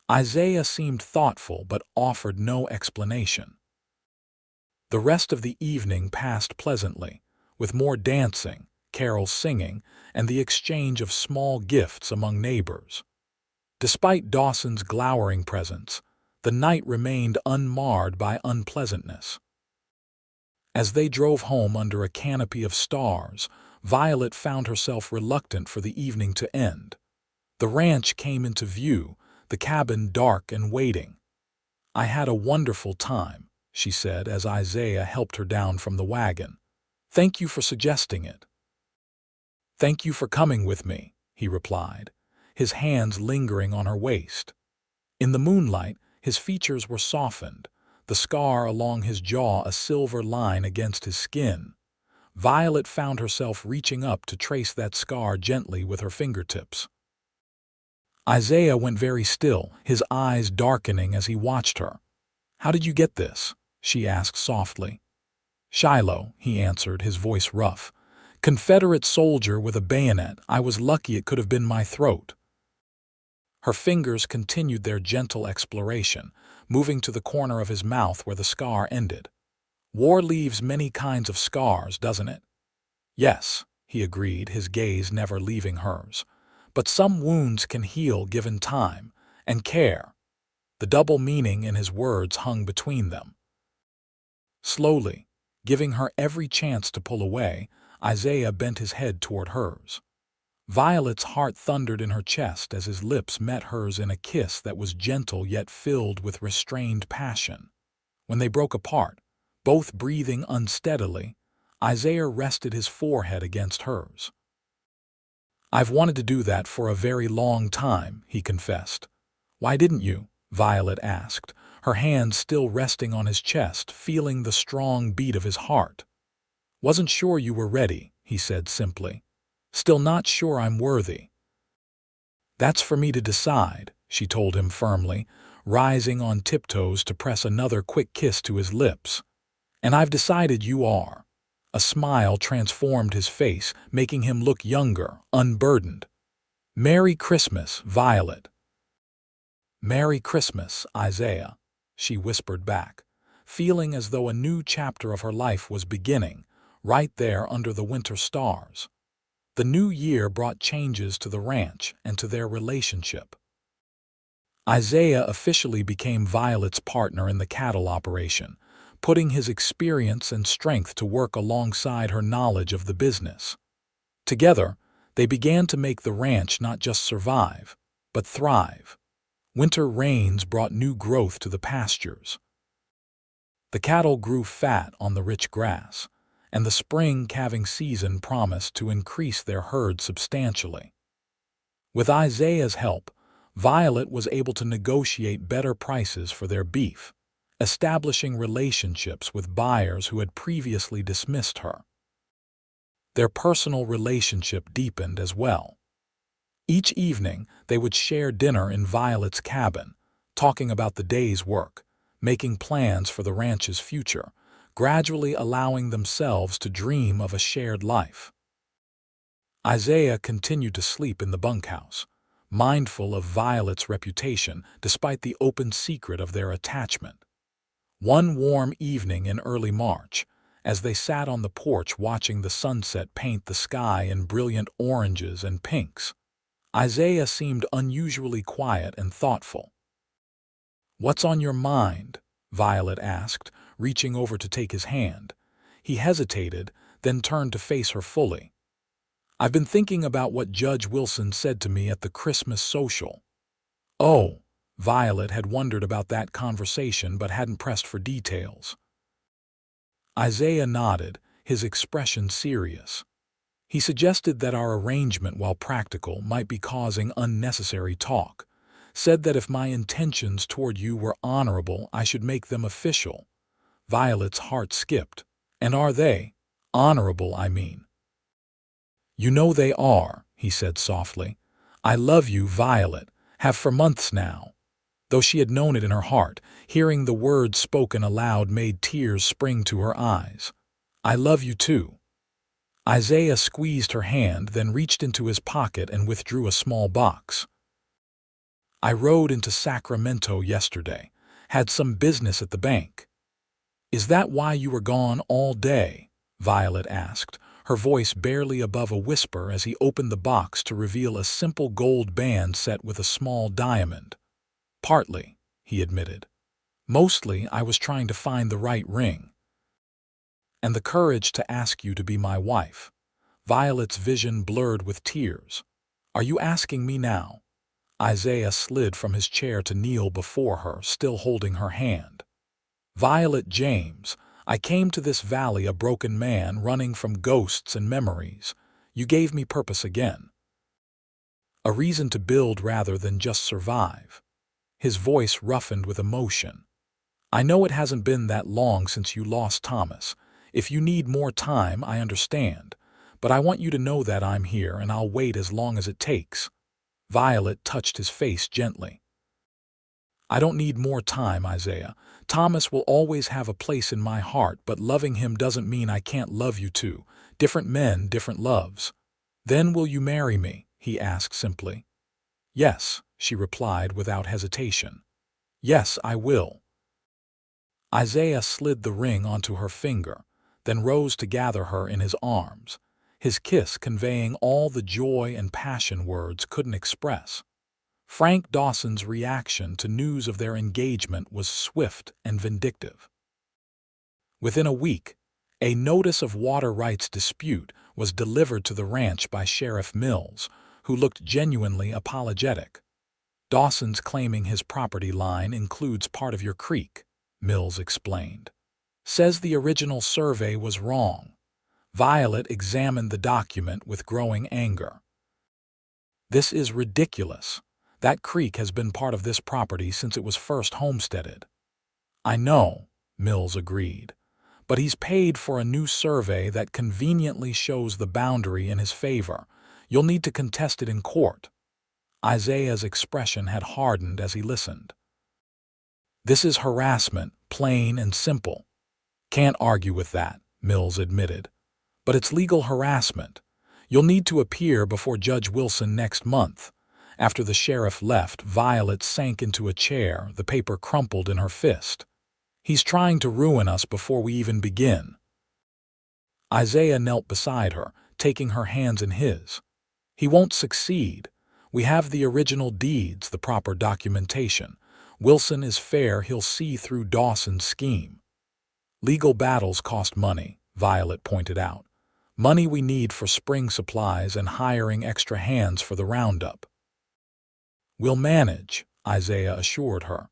Isaiah seemed thoughtful but offered no explanation. The rest of the evening passed pleasantly, with more dancing, carols singing, and the exchange of small gifts among neighbors. Despite Dawson's glowering presence, the night remained unmarred by unpleasantness. As they drove home under a canopy of stars, Violet found herself reluctant for the evening to end. The ranch came into view, the cabin dark and waiting. "I had a wonderful time," she said as Isaiah helped her down from the wagon. "Thank you for suggesting it." "Thank you for coming with me," he replied, his hands lingering on her waist. In the moonlight, his features were softened, the scar along his jaw a silver line against his skin. Violet found herself reaching up to trace that scar gently with her fingertips. Isaiah went very still, his eyes darkening as he watched her. "How did you get this?" she asked softly. "Shiloh," he answered, his voice rough. "Confederate soldier with a bayonet. I was lucky it could have been my throat." Her fingers continued their gentle exploration, moving to the corner of his mouth where the scar ended. War leaves many kinds of scars, doesn't it? Yes, he agreed, his gaze never leaving hers. But some wounds can heal given time and care. The double meaning in his words hung between them. Slowly, giving her every chance to pull away, Isaiah bent his head toward hers. Violet's heart thundered in her chest as his lips met hers in a kiss that was gentle yet filled with restrained passion. When they broke apart, both breathing unsteadily, Isaiah rested his forehead against hers. "I've wanted to do that for a very long time," he confessed. "Why didn't you?" Violet asked, her hands still resting on his chest, feeling the strong beat of his heart. "Wasn't sure you were ready," he said simply. "Still not sure I'm worthy." "That's for me to decide," she told him firmly, rising on tiptoes to press another quick kiss to his lips. "And I've decided you are." A smile transformed his face, making him look younger, unburdened. "Merry Christmas, Violet." "Merry Christmas, Isaiah," she whispered back, feeling as though a new chapter of her life was beginning, right there under the winter stars. The new year brought changes to the ranch and to their relationship. Isaiah officially became Violet's partner in the cattle operation, putting his experience and strength to work alongside her knowledge of the business. Together, they began to make the ranch not just survive, but thrive. Winter rains brought new growth to the pastures. The cattle grew fat on the rich grass, and the spring calving season promised to increase their herd substantially. With Isaiah's help, Violet was able to negotiate better prices for their beef, establishing relationships with buyers who had previously dismissed her. Their personal relationship deepened as well. Each evening, they would share dinner in Violet's cabin, talking about the day's work, making plans for the ranch's future, gradually allowing themselves to dream of a shared life. Isaiah continued to sleep in the bunkhouse, mindful of Violet's reputation despite the open secret of their attachment. One warm evening in early March, as they sat on the porch watching the sunset paint the sky in brilliant oranges and pinks, Isaiah seemed unusually quiet and thoughtful. "What's on your mind?" Violet asked, reaching over to take his hand. He hesitated, then turned to face her fully. "I've been thinking about what Judge Wilson said to me at the Christmas social." "Oh," Violet had wondered about that conversation but hadn't pressed for details. Isaiah nodded, his expression serious. "He suggested that our arrangement, while practical, might be causing unnecessary talk. Said that if my intentions toward you were honorable, I should make them official." Violet's heart skipped. "And are they? Honorable, I mean." "You know they are," he said softly. "I love you, Violet, have for months now." Though she had known it in her heart, hearing the words spoken aloud made tears spring to her eyes. "I love you too." Isaiah squeezed her hand, then reached into his pocket and withdrew a small box. "I rode into Sacramento yesterday. Had some business at the bank." "Is that why you were gone all day?" Violet asked, her voice barely above a whisper as he opened the box to reveal a simple gold band set with a small diamond. "Partly," he admitted. "Mostly I was trying to find the right ring." "And the courage to ask you to be my wife." Violet's vision blurred with tears. "Are you asking me now?" Isaiah slid from his chair to kneel before her, still holding her hand. "Violet James, I came to this valley a broken man, running from ghosts and memories. You gave me purpose again. A reason to build rather than just survive." His voice roughened with emotion. "I know it hasn't been that long since you lost Thomas. If you need more time, I understand. But I want you to know that I'm here and I'll wait as long as it takes." Violet touched his face gently. "I don't need more time, Isaiah. Thomas will always have a place in my heart, but loving him doesn't mean I can't love you too. Different men, different loves." "Then will you marry me?" he asked simply. "Yes," she replied without hesitation. "Yes, I will." Isaiah slid the ring onto her finger, then rose to gather her in his arms, his kiss conveying all the joy and passion words couldn't express. Frank Dawson's reaction to news of their engagement was swift and vindictive. Within a week, a notice of water rights dispute was delivered to the ranch by Sheriff Mills, who looked genuinely apologetic. "Dawson's claiming his property line includes part of your creek," Mills explained. "Says the original survey was wrong." Violet examined the document with growing anger. "This is ridiculous. That creek has been part of this property since it was first homesteaded." "I know," Mills agreed, "but he's paid for a new survey that conveniently shows the boundary in his favor. You'll need to contest it in court." Isaiah's expression had hardened as he listened. "This is harassment, plain and simple." "Can't argue with that," Mills admitted. "But it's legal harassment. You'll need to appear before Judge Wilson next month." After the sheriff left, Violet sank into a chair, the paper crumpled in her fist. "He's trying to ruin us before we even begin." Isaiah knelt beside her, taking her hands in his. "He won't succeed. We have the original deeds, the proper documentation. Wilson is fair, he'll see through Dawson's scheme." "Legal battles cost money," Violet pointed out. "Money we need for spring supplies and hiring extra hands for the roundup." "We'll manage," Isaiah assured her.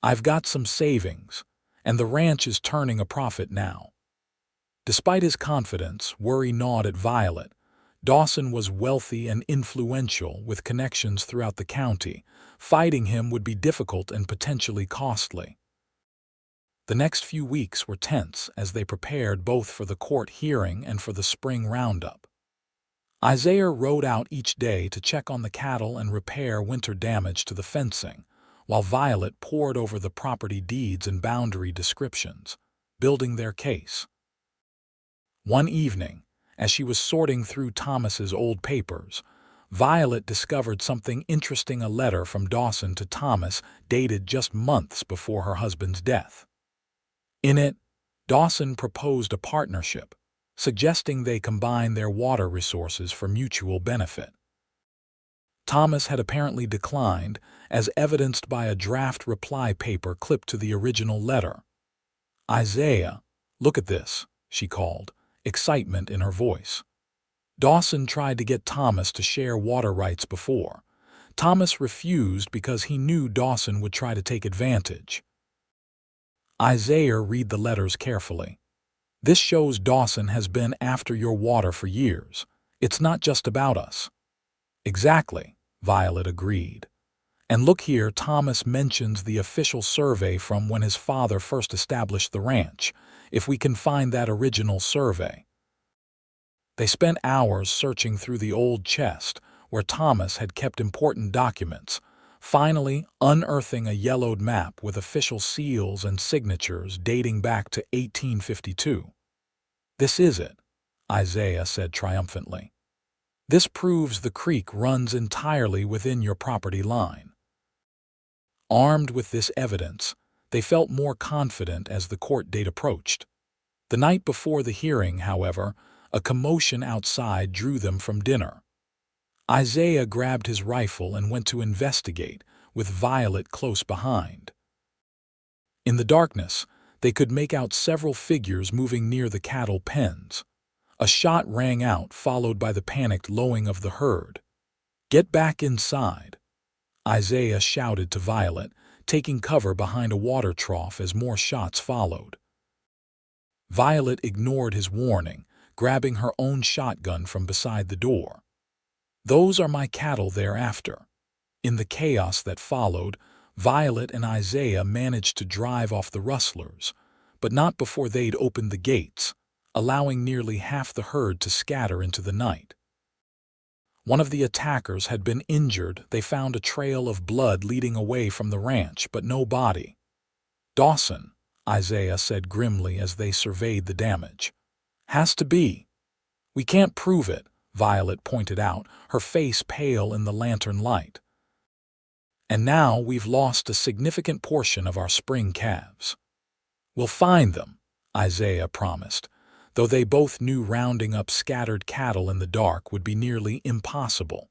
"I've got some savings, and the ranch is turning a profit now." Despite his confidence, worry gnawed at Violet. Dawson was wealthy and influential, with connections throughout the county. Fighting him would be difficult and potentially costly. The next few weeks were tense as they prepared both for the court hearing and for the spring roundup. Isaiah rode out each day to check on the cattle and repair winter damage to the fencing, while Violet pored over the property deeds and boundary descriptions, building their case. One evening, as she was sorting through Thomas's old papers, Violet discovered something interesting: a letter from Dawson to Thomas dated just months before her husband's death. In it, Dawson proposed a partnership, suggesting they combine their water resources for mutual benefit. Thomas had apparently declined, as evidenced by a draft reply paper clipped to the original letter. "Isaiah, look at this," she called, excitement in her voice. Dawson tried to get Thomas to share water rights before. Thomas refused because he knew Dawson would try to take advantage. Isaiah read the letters carefully. "This shows Dawson has been after your water for years. It's not just about us." "Exactly," Violet agreed. "And look here, Thomas mentions the official survey from when his father first established the ranch. If we can find that original survey." They spent hours searching through the old chest where Thomas had kept important documents, finally unearthing a yellowed map with official seals and signatures dating back to 1852. "This is it," Isaiah said triumphantly. "This proves the creek runs entirely within your property line." Armed with this evidence, they felt more confident as the court date approached. The night before the hearing, however, a commotion outside drew them from dinner. Isaiah grabbed his rifle and went to investigate, with Violet close behind. In the darkness, they could make out several figures moving near the cattle pens. A shot rang out, followed by the panicked lowing of the herd. "Get back inside," Isaiah shouted to Violet, taking cover behind a water trough as more shots followed. Violet ignored his warning, grabbing her own shotgun from beside the door. "Those are my cattle thereafter." In the chaos that followed, Violet and Isaiah managed to drive off the rustlers, but not before they'd opened the gates, allowing nearly half the herd to scatter into the night. One of the attackers had been injured. They found a trail of blood leading away from the ranch, but no body. "Dawson," Isaiah said grimly as they surveyed the damage. "Has to be." "We can't prove it," Violet pointed out, her face pale in the lantern light. And now we've lost a significant portion of our spring calves. We'll find them, Isaiah promised, though they both knew rounding up scattered cattle in the dark would be nearly impossible.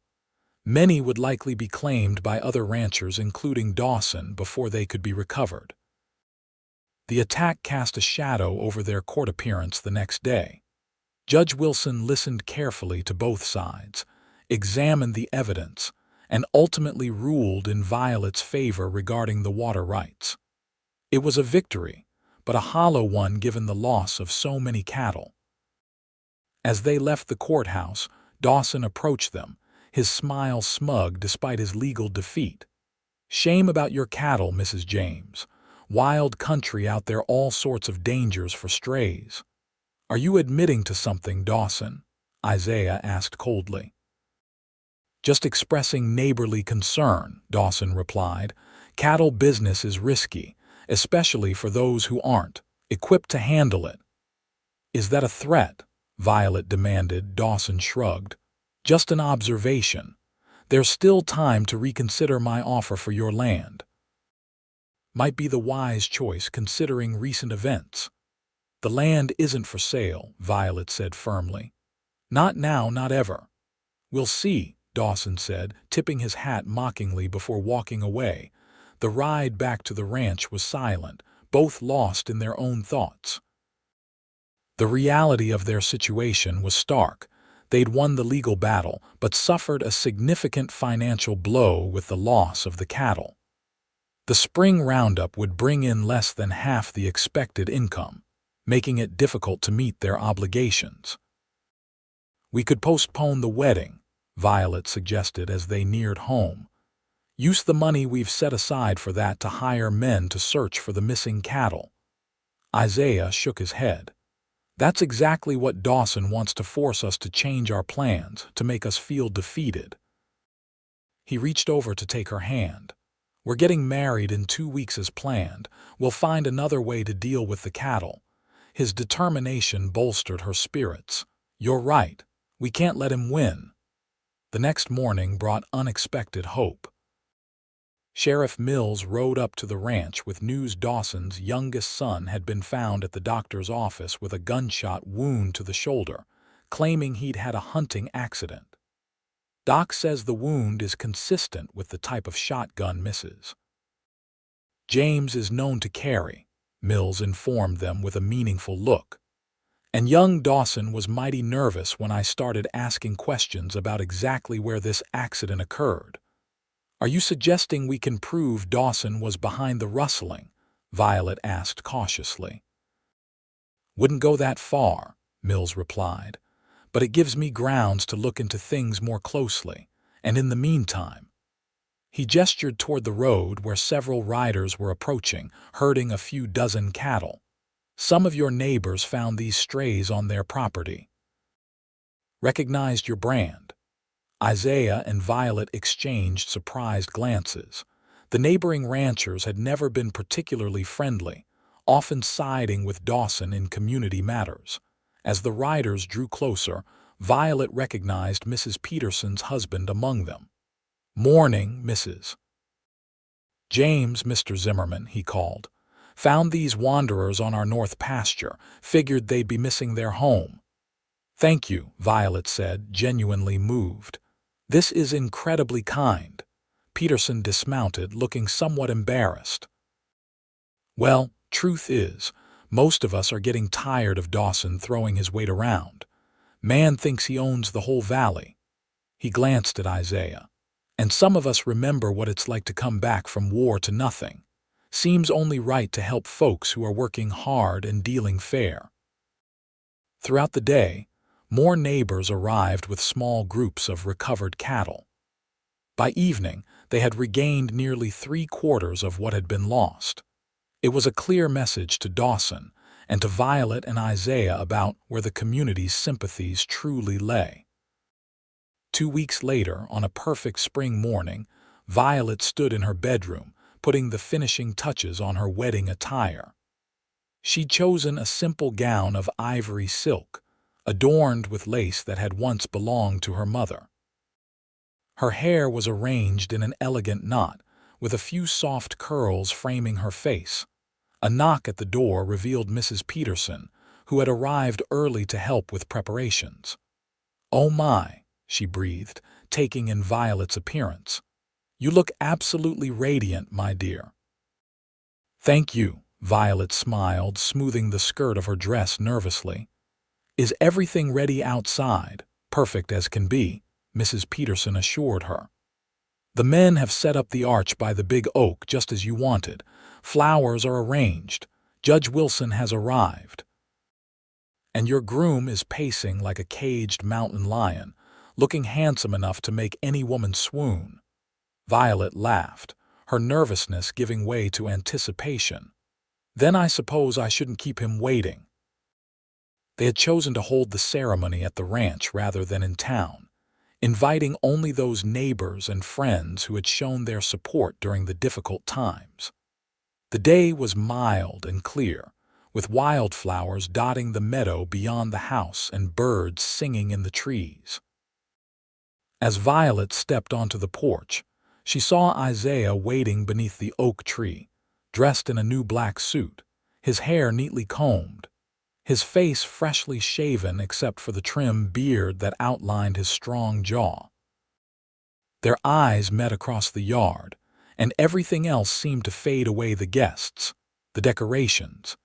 Many would likely be claimed by other ranchers, including Dawson, before they could be recovered. The attack cast a shadow over their court appearance the next day. Judge Wilson listened carefully to both sides, examined the evidence, and ultimately ruled in Violet's favor regarding the water rights. It was a victory, but a hollow one given the loss of so many cattle. As they left the courthouse, Dawson approached them, his smile smug despite his legal defeat. "Shame about your cattle, Mrs. James. Wild country out there, all sorts of dangers for strays." "Are you admitting to something, Dawson?" Isaiah asked coldly. "Just expressing neighborly concern," Dawson replied. "Cattle business is risky, especially for those who aren't equipped to handle it." "Is that a threat?" Violet demanded. Dawson shrugged. "Just an observation. There's still time to reconsider my offer for your land. Might be the wise choice considering recent events." "The land isn't for sale," Violet said firmly. "Not now, not ever." "We'll see," Dawson said, tipping his hat mockingly before walking away. The ride back to the ranch was silent, both lost in their own thoughts. The reality of their situation was stark. They'd won the legal battle, but suffered a significant financial blow with the loss of the cattle. The spring roundup would bring in less than half the expected income, making it difficult to meet their obligations. "We could postpone the wedding," Violet suggested as they neared home. "Use the money we've set aside for that to hire men to search for the missing cattle." Isaiah shook his head. "That's exactly what Dawson wants, to force us to change our plans, to make us feel defeated." He reached over to take her hand. "We're getting married in 2 weeks as planned. We'll find another way to deal with the cattle." His determination bolstered her spirits. "You're right. We can't let him win." The next morning brought unexpected hope. Sheriff Mills rode up to the ranch with news Dawson's youngest son had been found at the doctor's office with a gunshot wound to the shoulder, claiming he'd had a hunting accident. "Doc says the wound is consistent with the type of shotgun Mrs. James is known to carry," Mills informed them with a meaningful look. "And young Dawson was mighty nervous when I started asking questions about exactly where this accident occurred." "Are you suggesting we can prove Dawson was behind the rustling?" Violet asked cautiously. "Wouldn't go that far," Mills replied, "but it gives me grounds to look into things more closely, and in the meantime—" He gestured toward the road where several riders were approaching, herding a few dozen cattle. "Some of your neighbors found these strays on their property. Recognized your brand." Isaiah and Violet exchanged surprised glances. The neighboring ranchers had never been particularly friendly, often siding with Dawson in community matters. As the riders drew closer, Violet recognized Mrs. Peterson's husband among them. "Morning, Mrs. James, Mr. Zimmerman," he called. "Found these wanderers on our north pasture. Figured they'd be missing their home." "Thank you," Violet said, genuinely moved. "This is incredibly kind." Peterson dismounted, looking somewhat embarrassed. "Well, truth is, most of us are getting tired of Dawson throwing his weight around. Man thinks he owns the whole valley." He glanced at Isaiah. "And some of us remember what it's like to come back from war to nothing. Seems only right to help folks who are working hard and dealing fair." Throughout the day, more neighbors arrived with small groups of recovered cattle. By evening, they had regained nearly 3/4 of what had been lost. It was a clear message to Dawson and to Violet and Isaiah about where the community's sympathies truly lay. 2 weeks later, on a perfect spring morning, Violet stood in her bedroom, putting the finishing touches on her wedding attire. She'd chosen a simple gown of ivory silk, adorned with lace that had once belonged to her mother. Her hair was arranged in an elegant knot, with a few soft curls framing her face. A knock at the door revealed Mrs. Peterson, who had arrived early to help with preparations. "Oh my," she breathed, taking in Violet's appearance. "You look absolutely radiant, my dear." "Thank you," Violet smiled, smoothing the skirt of her dress nervously. "Is everything ready outside?" "Perfect as can be," Mrs. Peterson assured her. "The men have set up the arch by the big oak just as you wanted. Flowers are arranged. Judge Wilson has arrived. And your groom is pacing like a caged mountain lion, looking handsome enough to make any woman swoon." Violet laughed, her nervousness giving way to anticipation. "Then I suppose I shouldn't keep him waiting." They had chosen to hold the ceremony at the ranch rather than in town, inviting only those neighbors and friends who had shown their support during the difficult times. The day was mild and clear, with wildflowers dotting the meadow beyond the house and birds singing in the trees. As Violet stepped onto the porch, she saw Isaiah waiting beneath the oak tree, dressed in a new black suit, his hair neatly combed, his face freshly shaven except for the trim beard that outlined his strong jaw. Their eyes met across the yard, and everything else seemed to fade away: the guests, the decorations,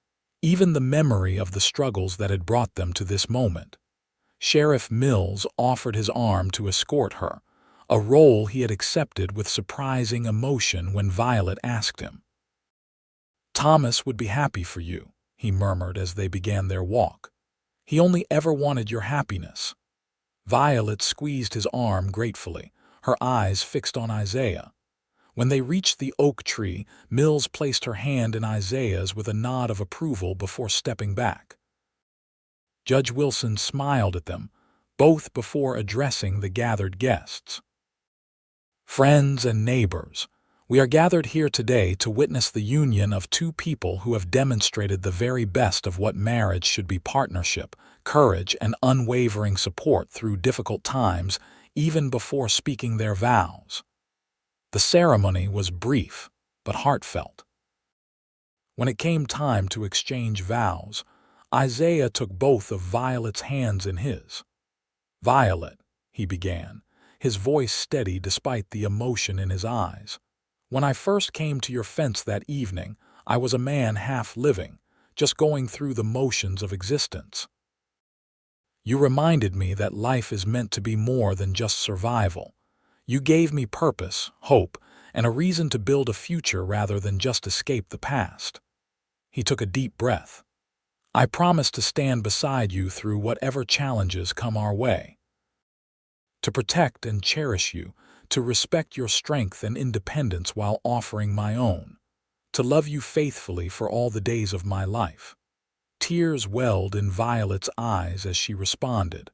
even the memory of the struggles that had brought them to this moment. Sheriff Mills offered his arm to escort her, a role he had accepted with surprising emotion when Violet asked him. "Thomas would be happy for you," he murmured as they began their walk. "He only ever wanted your happiness." Violet squeezed his arm gratefully, her eyes fixed on Isaiah. When they reached the oak tree, Mills placed her hand in Isaiah's with a nod of approval before stepping back. Judge Wilson smiled at them, both before addressing the gathered guests. "Friends and neighbors, we are gathered here today to witness the union of two people who have demonstrated the very best of what marriage should be: partnership, courage, and unwavering support through difficult times, even before speaking their vows." The ceremony was brief, but heartfelt. When it came time to exchange vows, Isaiah took both of Violet's hands in his. "Violet," he began, his voice steady despite the emotion in his eyes, "when I first came to your fence that evening, I was a man half living, just going through the motions of existence. You reminded me that life is meant to be more than just survival. You gave me purpose, hope, and a reason to build a future rather than just escape the past." He took a deep breath. "I promise to stand beside you through whatever challenges come our way. To protect and cherish you, to respect your strength and independence while offering my own, to love you faithfully for all the days of my life." Tears welled in Violet's eyes as she responded.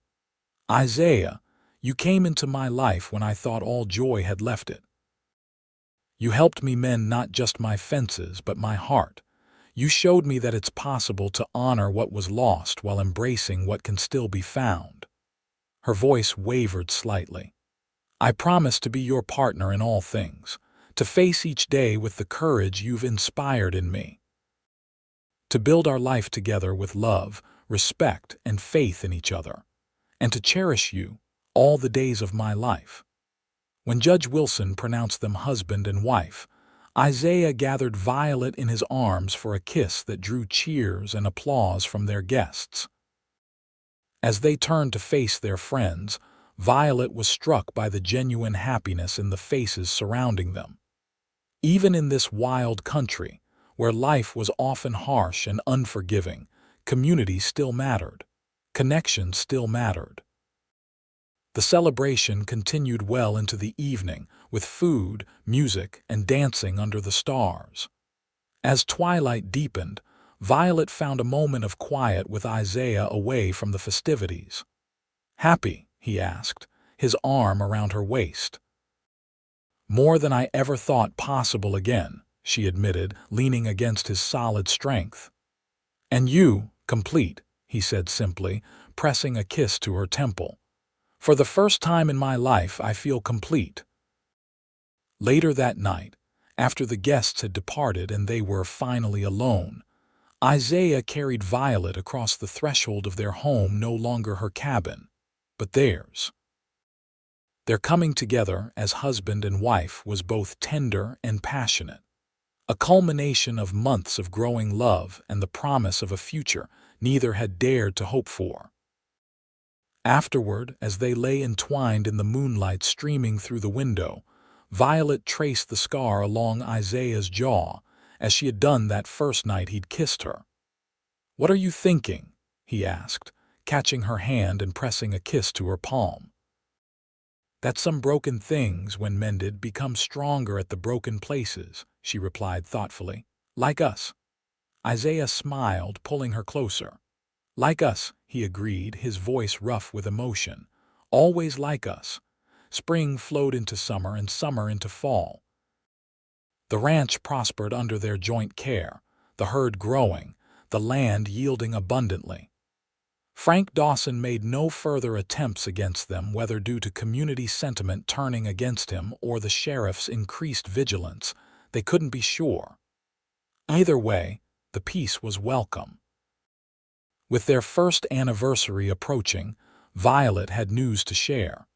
"Isaiah, you came into my life when I thought all joy had left it. You helped me mend not just my fences but my heart. You showed me that it's possible to honor what was lost while embracing what can still be found." Her voice wavered slightly. "I promise to be your partner in all things, to face each day with the courage you've inspired in me, to build our life together with love, respect, and faith in each other, and to cherish you all the days of my life." When Judge Wilson pronounced them husband and wife, Isaiah gathered Violet in his arms for a kiss that drew cheers and applause from their guests. As they turned to face their friends, Violet was struck by the genuine happiness in the faces surrounding them. Even in this wild country, where life was often harsh and unforgiving, community still mattered. Connection still mattered. The celebration continued well into the evening, with food, music, and dancing under the stars. As twilight deepened, Violet found a moment of quiet with Isaiah away from the festivities. "Happy?" he asked, his arm around her waist. "More than I ever thought possible again," she admitted, leaning against his solid strength. "And you, complete," he said simply, pressing a kiss to her temple. "For the first time in my life, I feel complete." Later that night, After the guests had departed and they were finally alone, Isaiah carried Violet across the threshold of their home, no longer her cabin, but theirs. Their coming together as husband and wife was both tender and passionate, a culmination of months of growing love and the promise of a future neither had dared to hope for. Afterward, as they lay entwined in the moonlight streaming through the window, Violet traced the scar along Isaiah's jaw, as she had done that first night he'd kissed her. "What are you thinking?" he asked, catching her hand and pressing a kiss to her palm. "That some broken things, when mended, become stronger at the broken places," she replied thoughtfully. "Like us." Isaiah smiled, pulling her closer. "Like us," he agreed, his voice rough with emotion. "Always like us." Spring flowed into summer and summer into fall. The ranch prospered under their joint care, the herd growing, the land yielding abundantly. Frank Dawson made no further attempts against them, whether due to community sentiment turning against him or the sheriff's increased vigilance. They couldn't be sure. Either way, the peace was welcome. With their first anniversary approaching, Violet had news to share.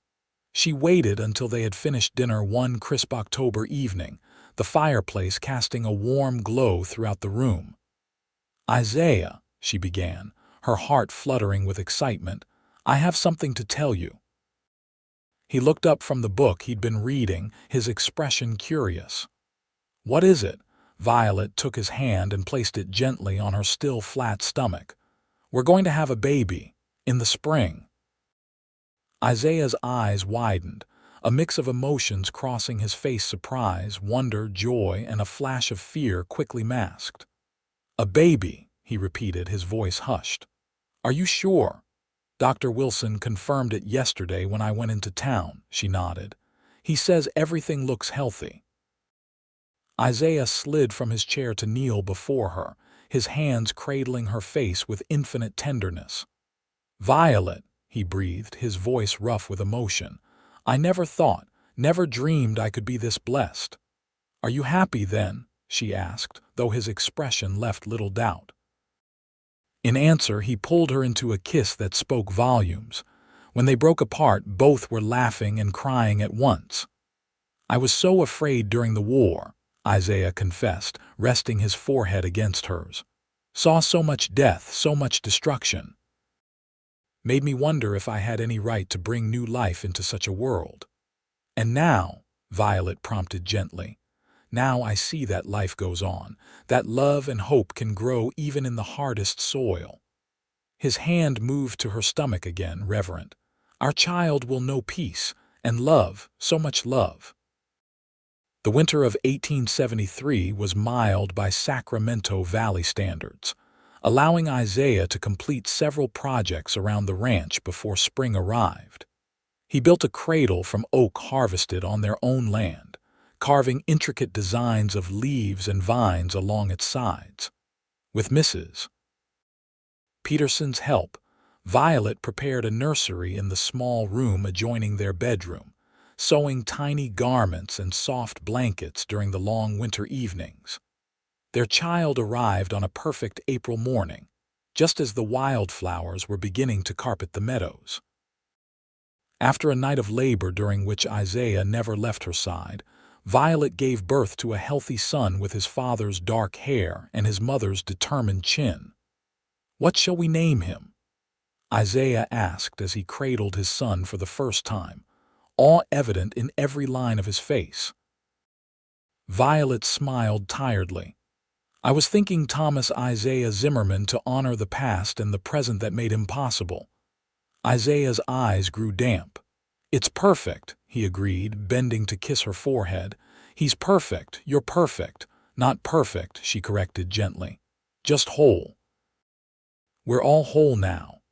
She waited until they had finished dinner one crisp October evening, the fireplace casting a warm glow throughout the room. "Isaiah," she began, her heart fluttering with excitement, "I have something to tell you." He looked up from the book he'd been reading, his expression curious. "What is it?" Violet took his hand and placed it gently on her still flat stomach. "We're going to have a baby, in the spring." Isaiah's eyes widened, a mix of emotions crossing his face: surprise, wonder, joy, and a flash of fear quickly masked. "A baby," he repeated, his voice hushed. "Are you sure?" "Dr. Wilson confirmed it yesterday when I went into town," she nodded. "He says everything looks healthy." Isaiah slid from his chair to kneel before her, his hands cradling her face with infinite tenderness. "Violet," he breathed, his voice rough with emotion, "I never thought, never dreamed I could be this blessed." "Are you happy then?" she asked, though his expression left little doubt. In answer, he pulled her into a kiss that spoke volumes. When they broke apart, both were laughing and crying at once. "I was so afraid during the war," Isaiah confessed, resting his forehead against hers. "Saw so much death, so much destruction. Made me wonder if I had any right to bring new life into such a world. And now," Violet prompted gently, "now I see that life goes on, that love and hope can grow even in the hardest soil." His hand moved to her stomach again, reverent. "Our child will know peace and love, so much love." The winter of 1873 was mild by Sacramento Valley standards, allowing Isaiah to complete several projects around the ranch before spring arrived. He built a cradle from oak harvested on their own land, carving intricate designs of leaves and vines along its sides. With Mrs. Peterson's help, Violet prepared a nursery in the small room adjoining their bedroom, sewing tiny garments and soft blankets during the long winter evenings. Their child arrived on a perfect April morning, just as the wildflowers were beginning to carpet the meadows. After a night of labor during which Isaiah never left her side, Violet gave birth to a healthy son with his father's dark hair and his mother's determined chin. "What shall we name him?" Isaiah asked as he cradled his son for the first time, awe evident in every line of his face. Violet smiled tiredly. "I was thinking Thomas Isaiah Zimmerman, to honor the past and the present that made him possible." Isaiah's eyes grew damp. "It's perfect," he agreed, bending to kiss her forehead. "He's perfect, you're perfect." "Not perfect," she corrected gently. "Just whole." "We're all whole now."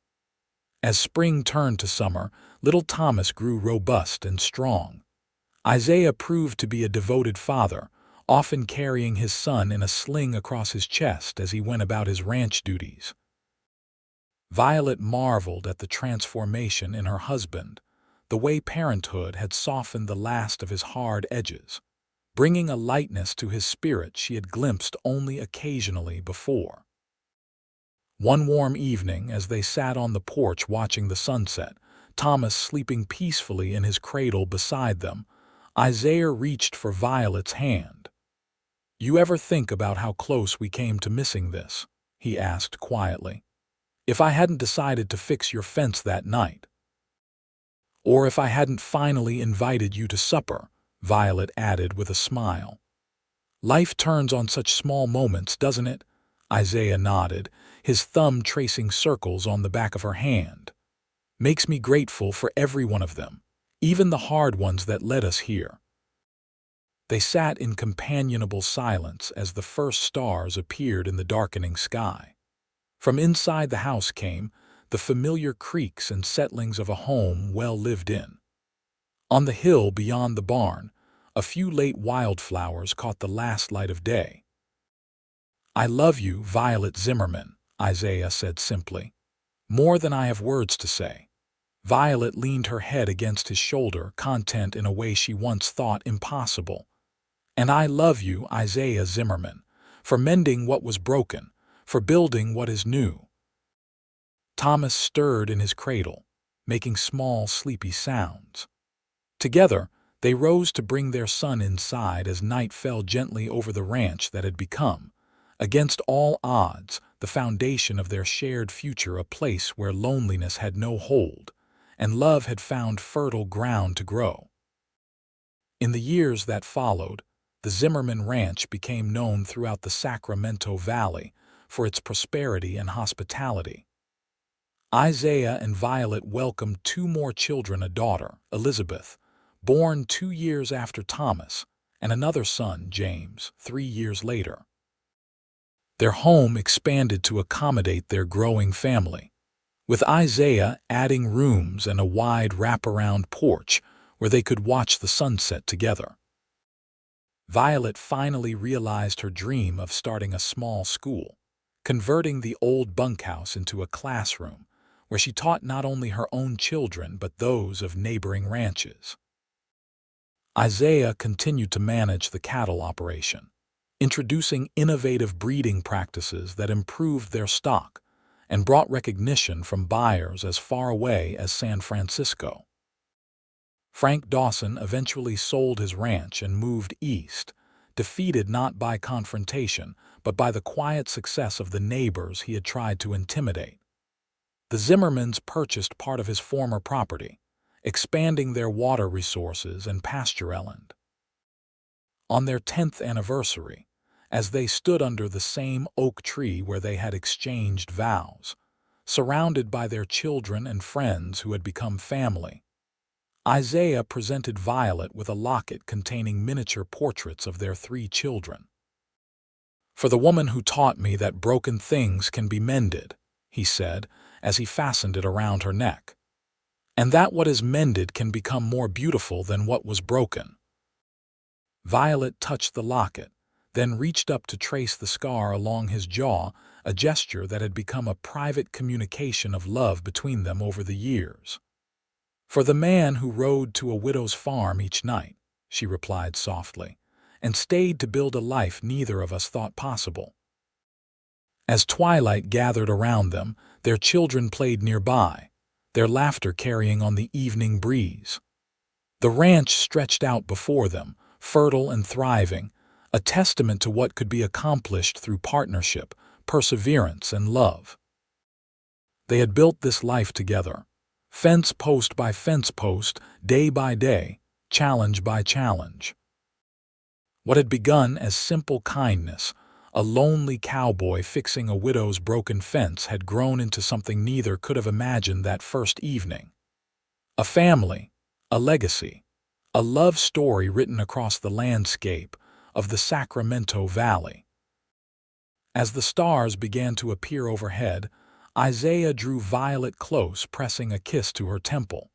As spring turned to summer, little Thomas grew robust and strong. Isaiah proved to be a devoted father, often carrying his son in a sling across his chest as he went about his ranch duties. Violet marveled at the transformation in her husband, the way parenthood had softened the last of his hard edges. bringing a lightness to his spirit she had glimpsed only occasionally before. One warm evening, as they sat on the porch watching the sunset, Thomas sleeping peacefully in his cradle beside them, Isaiah reached for Violet's hand. "You ever think about how close we came to missing this?" he asked quietly. "If I hadn't decided to fix your fence that night. Or if I hadn't finally invited you to supper," Violet added with a smile. "Life turns on such small moments, doesn't it?" Isaiah nodded, his thumb tracing circles on the back of her hand. "Makes me grateful for every one of them, even the hard ones that led us here." They sat in companionable silence as the first stars appeared in the darkening sky. From inside the house came the familiar creaks and settlings of a home well lived in. On the hill beyond the barn, a few late wildflowers caught the last light of day. "I love you, Violet Zimmerman," Isaiah said simply. "More than I have words to say." Violet leaned her head against his shoulder, content in a way she once thought impossible. "And I love you, Isaiah Zimmerman, for mending what was broken, for building what is new." Thomas stirred in his cradle, making small, sleepy sounds. Together, they rose to bring their son inside as night fell gently over the ranch that had become, against all odds, the foundation of their shared future, a place where loneliness had no hold, and love had found fertile ground to grow. In the years that followed, the Zimmerman Ranch became known throughout the Sacramento Valley for its prosperity and hospitality. Isaiah and Violet welcomed two more children, a daughter, Elizabeth, born 2 years after Thomas, and another son, James, 3 years later. Their home expanded to accommodate their growing family, with Isaiah adding rooms and a wide wraparound porch where they could watch the sunset together. Violet finally realized her dream of starting a small school, converting the old bunkhouse into a classroom where she taught not only her own children but those of neighboring ranches. Isaiah continued to manage the cattle operation, introducing innovative breeding practices that improved their stock and brought recognition from buyers as far away as San Francisco. Frank Dawson eventually sold his ranch and moved east, defeated not by confrontation but by the quiet success of the neighbors he had tried to intimidate. The Zimmermans purchased part of his former property, expanding their water resources and pasture land. On their 10th anniversary, as they stood under the same oak tree where they had exchanged vows, surrounded by their children and friends who had become family, Isaiah presented Violet with a locket containing miniature portraits of their 3 children. "For the woman who taught me that broken things can be mended," he said, as he fastened it around her neck, "and that what is mended can become more beautiful than what was broken." Violet touched the locket, then reached up to trace the scar along his jaw, a gesture that had become a private communication of love between them over the years. "For the man who rode to a widow's farm each night," she replied softly, "and stayed to build a life neither of us thought possible." As twilight gathered around them, their children played nearby, their laughter carrying on the evening breeze. The ranch stretched out before them, fertile and thriving, a testament to what could be accomplished through partnership, perseverance, and love. They had built this life together, fence post by fence post, day by day, challenge by challenge. What had begun as simple kindness, a lonely cowboy fixing a widow's broken fence, had grown into something neither could have imagined that first evening. A family, a legacy, a love story written across the landscape of the Sacramento Valley. As the stars began to appear overhead, Isaiah drew Violet close, pressing a kiss to her temple.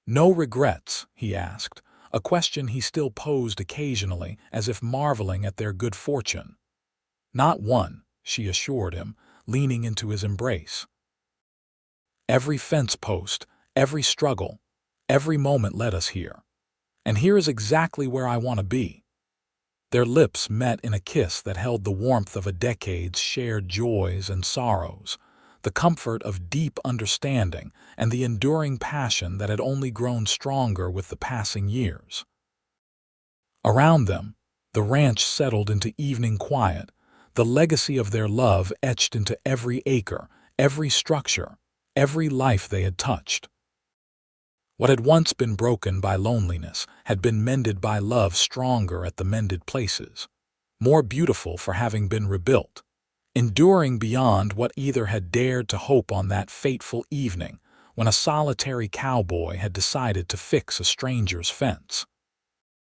"No regrets?" he asked, a question he still posed occasionally, as if marveling at their good fortune. "Not one," she assured him, leaning into his embrace. "Every fence post, every struggle, every moment led us here. And here is exactly where I want to be." Their lips met in a kiss that held the warmth of a decade's shared joys and sorrows, the comfort of deep understanding, and the enduring passion that had only grown stronger with the passing years. Around them, the ranch settled into evening quiet, the legacy of their love etched into every acre, every structure, every life they had touched. What had once been broken by loneliness had been mended by love stronger at the mended places, more beautiful for having been rebuilt, enduring beyond what either had dared to hope on that fateful evening when a solitary cowboy had decided to fix a stranger's fence.